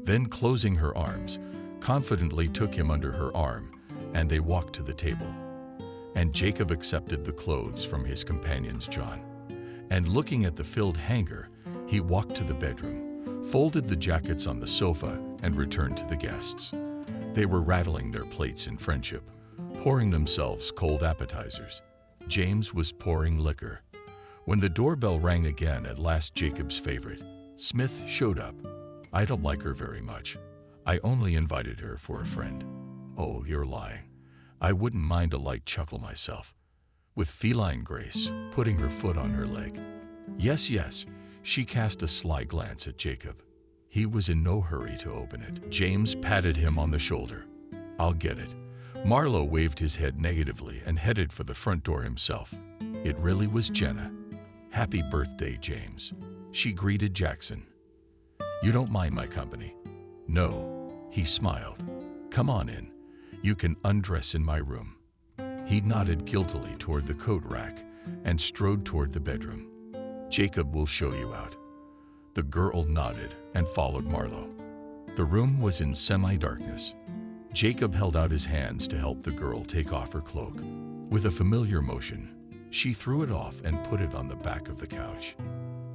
Then, closing her arms, confidently took him under her arm, and they walked to the table. And Jacob accepted the clothes from his companion's John. And looking at the filled hanger, he walked to the bedroom, folded the jackets on the sofa, and returned to the guests. They were rattling their plates in friendship, pouring themselves cold appetizers. James was pouring liquor. When the doorbell rang again, at last Jacob's favorite, Smith, showed up. I don't like her very much. I only invited her for a friend. Oh, you're lying. I wouldn't mind a light chuckle myself. With feline grace, putting her foot on her leg. Yes, yes, she cast a sly glance at Jacob. He was in no hurry to open it. James patted him on the shoulder. I'll get it. Marlowe waved his head negatively and headed for the front door himself. It really was Jenna. Happy birthday, James. She greeted Jackson. You don't mind my company? No, he smiled. Come on in. You can undress in my room. He nodded guiltily toward the coat rack and strode toward the bedroom. Jacob will show you out. The girl nodded and followed Marlowe. The room was in semi-darkness. Jacob held out his hands to help the girl take off her cloak. With a familiar motion, she threw it off and put it on the back of the couch.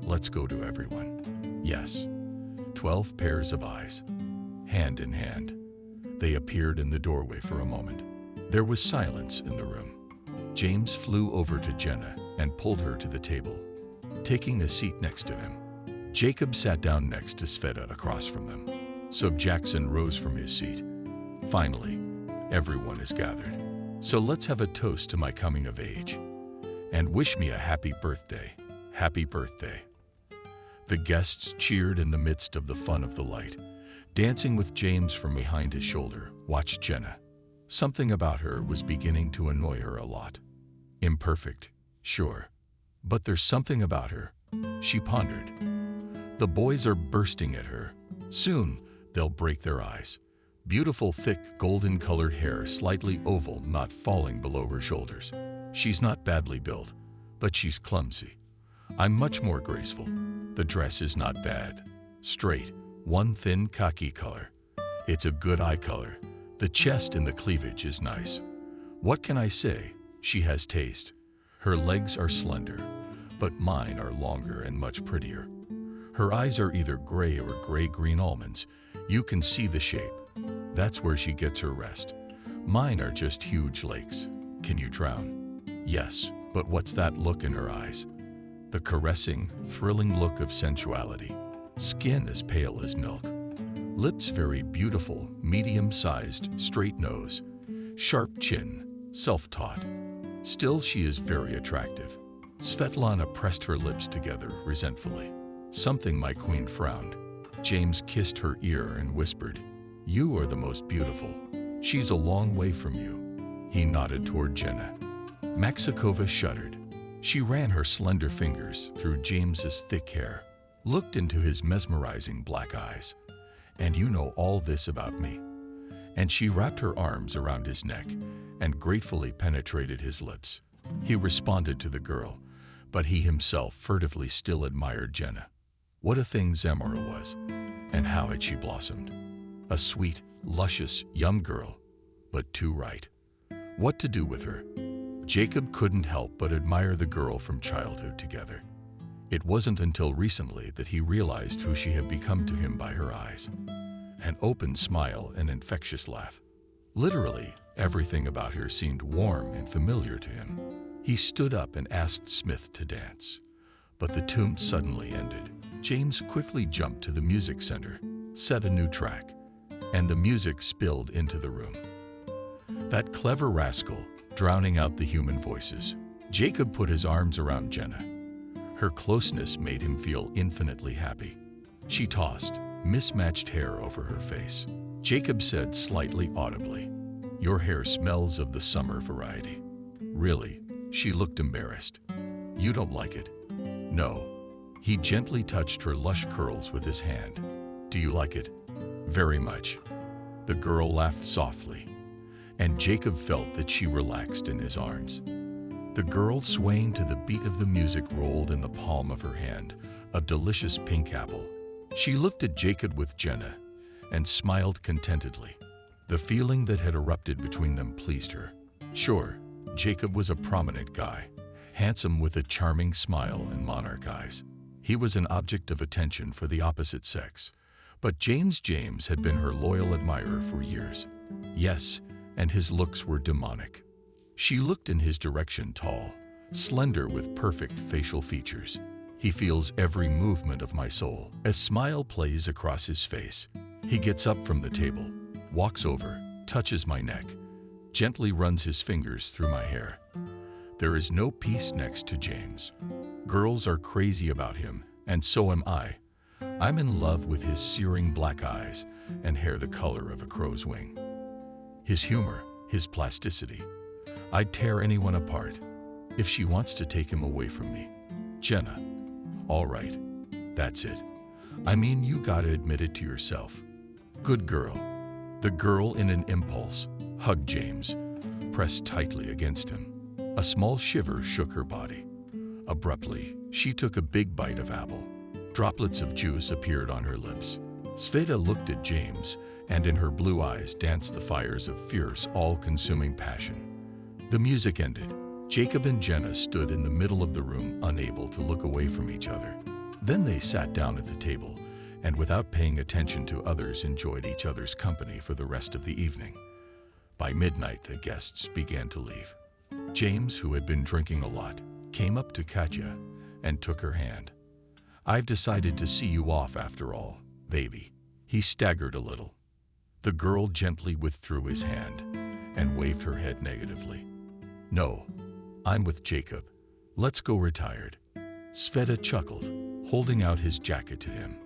Let's go to everyone. Yes. 12 pairs of eyes. Hand in hand. They appeared in the doorway for a moment. There was silence in the room. James flew over to Jenna and pulled her to the table, taking a seat next to him. Jacob sat down next to Sveta across from them. So Jackson rose from his seat. Finally, everyone is gathered. So let's have a toast to my coming of age. And wish me a happy birthday. Happy birthday. The guests cheered in the midst of the fun of the light. Dancing with James from behind his shoulder, watched Jenna. Something about her was beginning to annoy her a lot. Imperfect, sure. But there's something about her, she pondered. The boys are bursting at her. Soon, they'll break their eyes. Beautiful, thick, golden-colored hair, slightly oval, not falling below her shoulders. She's not badly built, but she's clumsy. I'm much more graceful. The dress is not bad. Straight, one thin khaki color. It's a good eye color. The chest and the cleavage is nice. What can I say? She has taste. Her legs are slender, but mine are longer and much prettier. Her eyes are either gray or gray-green almonds. You can see the shape. That's where she gets her rest. Mine are just huge lakes. Can you drown? Yes, but what's that look in her eyes? The caressing, thrilling look of sensuality. Skin as pale as milk. Lips very beautiful, medium-sized, straight nose. Sharp chin, self-taught. Still, she is very attractive. Svetlana pressed her lips together resentfully. Something my queen frowned. James kissed her ear and whispered, "You are the most beautiful. She's a long way from you." He nodded toward Jenna. Maxikova shuddered. She ran her slender fingers through James's thick hair, looked into his mesmerizing black eyes. "And you know all this about me." And she wrapped her arms around his neck and gratefully penetrated his lips. He responded to the girl, but he himself furtively still admired Jenna. What a thing Zamora was, and how had she blossomed. A sweet, luscious, young girl, but too right. What to do with her? Jacob couldn't help but admire the girl from childhood together. It wasn't until recently that he realized who she had become to him by her eyes. An open smile, an infectious laugh. Literally, everything about her seemed warm and familiar to him. He stood up and asked Smith to dance. But the tune suddenly ended. James quickly jumped to the music center, set a new track, and the music spilled into the room. That clever rascal, drowning out the human voices. Jacob put his arms around Jenna. Her closeness made him feel infinitely happy. She tossed mismatched hair over her face. Jacob said slightly audibly, "Your hair smells of the summer variety." Really, she looked embarrassed. "You don't like it?" "No." He gently touched her lush curls with his hand. "Do you like it?" "Very much." The girl laughed softly, and Jacob felt that she relaxed in his arms. The girl, swaying to the beat of the music, rolled in the palm of her hand a delicious pink apple. She looked at Jacob with Jenna and smiled contentedly. The feeling that had erupted between them pleased her. Sure, Jacob was a prominent guy, handsome with a charming smile and monarch eyes. He was an object of attention for the opposite sex. But James had been her loyal admirer for years. Yes, and his looks were demonic. She looked in his direction, tall, slender with perfect facial features. "He feels every movement of my soul." A smile plays across his face. He gets up from the table, walks over, touches my neck, gently runs his fingers through my hair. There is no peace next to James. Girls are crazy about him, and so am I. I'm in love with his searing black eyes and hair the color of a crow's wing. His humor, his plasticity. I'd tear anyone apart if she wants to take him away from me. Jenna. All right, that's it. I mean, you gotta admit it to yourself. Good girl. The girl, in an impulse, hugged James, pressed tightly against him. A small shiver shook her body. Abruptly, she took a big bite of apple. Droplets of juice appeared on her lips. Sveta looked at James, and in her blue eyes danced the fires of fierce, all-consuming passion. The music ended. Jacob and Jenna stood in the middle of the room, unable to look away from each other. Then they sat down at the table, and without paying attention to others, enjoyed each other's company for the rest of the evening. By midnight, the guests began to leave. James, who had been drinking a lot, came up to Katya and took her hand. "I've decided to see you off after all, baby." He staggered a little. The girl gently withdrew his hand and waved her head negatively. "No, I'm with Jacob. Let's go retired." Sveta chuckled, holding out his jacket to him.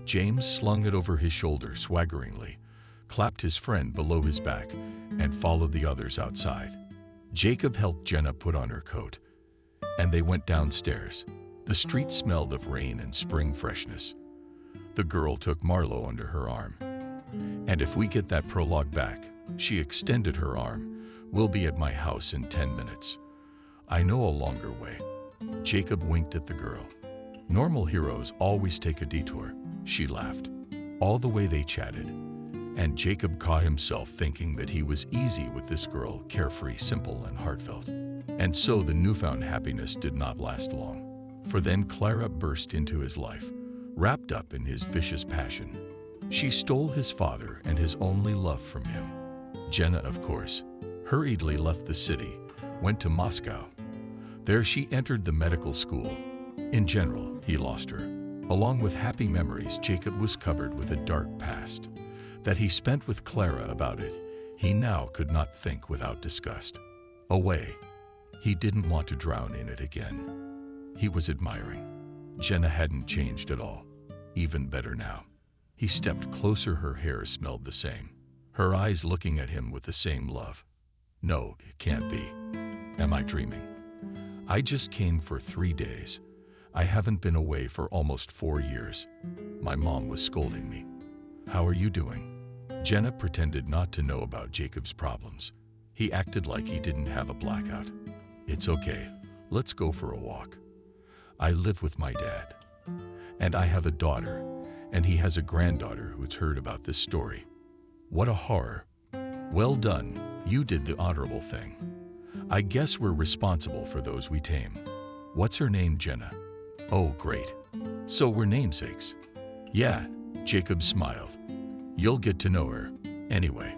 James slung it over his shoulder swaggeringly, clapped his friend below his back, and followed the others outside. Jacob helped Jenna put on her coat, and they went downstairs. The street smelled of rain and spring freshness. The girl took Marlowe under her arm. "And if we get that prologue back," she extended her arm, "we'll be at my house in 10 minutes. I know a longer way." Jacob winked at the girl. "Normal heroes always take a detour," she laughed. All the way they chatted, And Jacob caught himself thinking that he was easy with this girl, carefree, simple, and heartfelt. And so the newfound happiness did not last long, for then Clara burst into his life, wrapped up in his vicious passion. She stole his father and his only love from him. Jenna, of course, hurriedly left the city, went to Moscow. There she entered the medical school. In general, he lost her. Along with happy memories, Jacob was covered with a dark past that he spent with Clara. About it, he now could not think without disgust. Away. He didn't want to drown in it again. He was admiring. Jenna hadn't changed at all. Even better now. He stepped closer. Her hair smelled the same. Her eyes looking at him with the same love. No, it can't be. Am I dreaming? I just came for 3 days. I haven't been away for almost 4 years. My mom was scolding me. How are you doing? Jenna pretended not to know about Jacob's problems. He acted like he didn't have a blackout. It's okay. Let's go for a walk. I live with my dad. And I have a daughter, and he has a granddaughter who's heard about this story. What a horror. Well done. You did the honorable thing. I guess we're responsible for those we tame. What's her name, Jenna? Oh, great. So we're namesakes. Yeah, Jacob smiled. You'll get to know her. Anyway,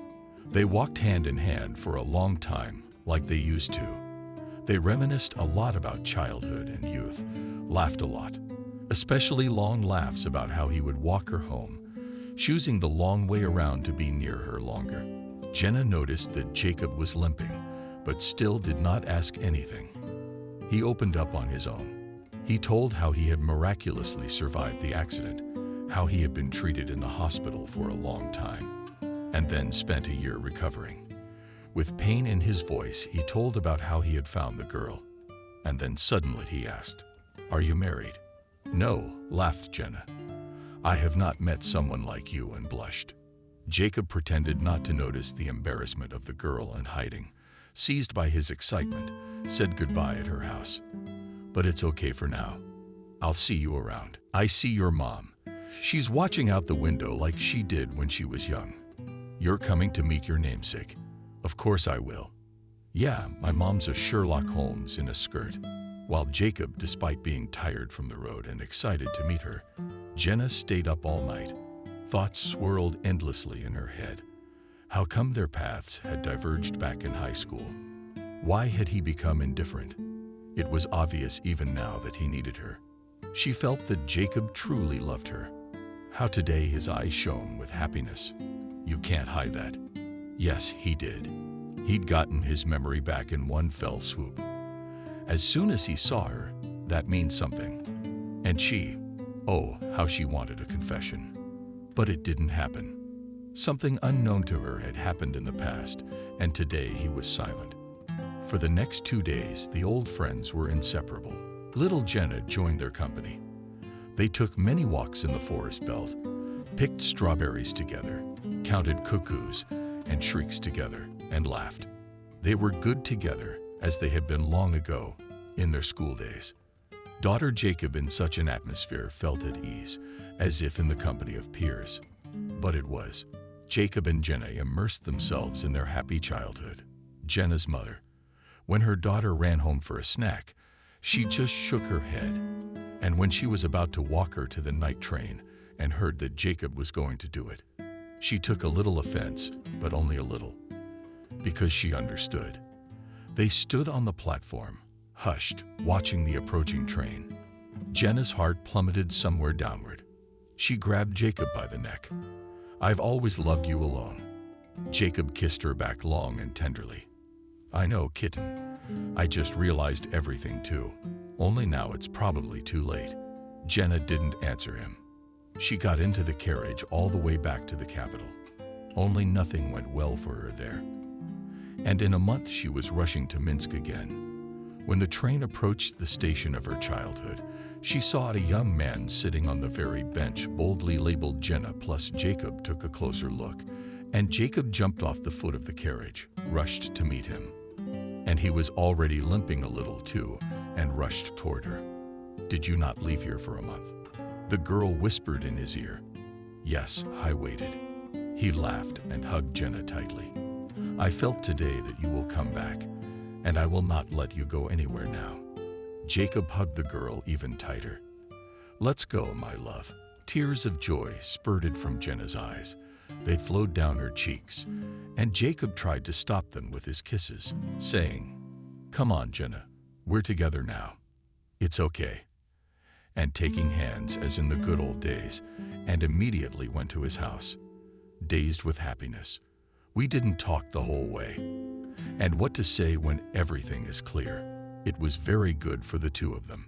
they walked hand in hand for a long time, like they used to. They reminisced a lot about childhood and youth, laughed a lot, especially long laughs about how he would walk her home, choosing the long way around to be near her longer. Jenna noticed that Jacob was limping, but still did not ask anything. He opened up on his own. He told how he had miraculously survived the accident, how he had been treated in the hospital for a long time, and then spent a year recovering. With pain in his voice, he told about how he had found the girl. And then suddenly he asked, "Are you married?" "No," laughed Jenna. "I have not met someone like you," and blushed. Jacob pretended not to notice the embarrassment of the girl and hiding, seized by his excitement, said goodbye at her house. "But it's okay for now. I'll see you around. I see your mom. She's watching out the window like she did when she was young. You're coming to meet your namesake." "Of course I will." "Yeah, my mom's a Sherlock Holmes in a skirt." While Jacob, despite being tired from the road and excited to meet her, Jenna stayed up all night. Thoughts swirled endlessly in her head. How come their paths had diverged back in high school? Why had he become indifferent? It was obvious even now that he needed her. She felt that Jacob truly loved her. How today his eyes shone with happiness. You can't hide that. Yes, he did. He'd gotten his memory back in one fell swoop. As soon as he saw her, that means something. And she, oh, how she wanted a confession. But it didn't happen. Something unknown to her had happened in the past, and today he was silent. For the next 2 days, the old friends were inseparable. Little Jenna joined their company. They took many walks in the forest belt, picked strawberries together, counted cuckoos and shrieks together, and laughed. They were good together, as they had been long ago, in their school days. Daughter Jacob in such an atmosphere felt at ease, as if in the company of peers. But it was. Jacob and Jenna immersed themselves in their happy childhood. Jenna's mother. When her daughter ran home for a snack, she just shook her head. And when she was about to walk her to the night train and heard that Jacob was going to do it, she took a little offense, but only a little, because she understood. They stood on the platform, hushed, watching the approaching train. Jenna's heart plummeted somewhere downward. She grabbed Jacob by the neck. "I've always loved you alone." Jacob kissed her back long and tenderly. "I know, kitten. I just realized everything too. Only now it's probably too late." Jenna didn't answer him. She got into the carriage all the way back to the capital. Only nothing went well for her there. And in a month she was rushing to Minsk again. When the train approached the station of her childhood, she saw a young man sitting on the very bench boldly labeled Jenna. Plus Jacob took a closer look, and Jacob jumped off the foot of the carriage, rushed to meet him. And he was already limping a little too, and rushed toward her. "Did you not leave here for a month?" The girl whispered in his ear. "Yes, I waited." He laughed and hugged Jenna tightly. I felt today that you will come back, and I will not let you go anywhere now. Jacob hugged the girl even tighter. Let's go, my love. Tears of joy spurted from Jenna's eyes. They flowed down her cheeks, and Jacob tried to stop them with his kisses, saying, Come on, Jenna, we're together now. It's okay. And taking hands as in the good old days, and immediately went to his house. Dazed with happiness, we didn't talk the whole way. And what to say when everything is clear? It was very good for the two of them.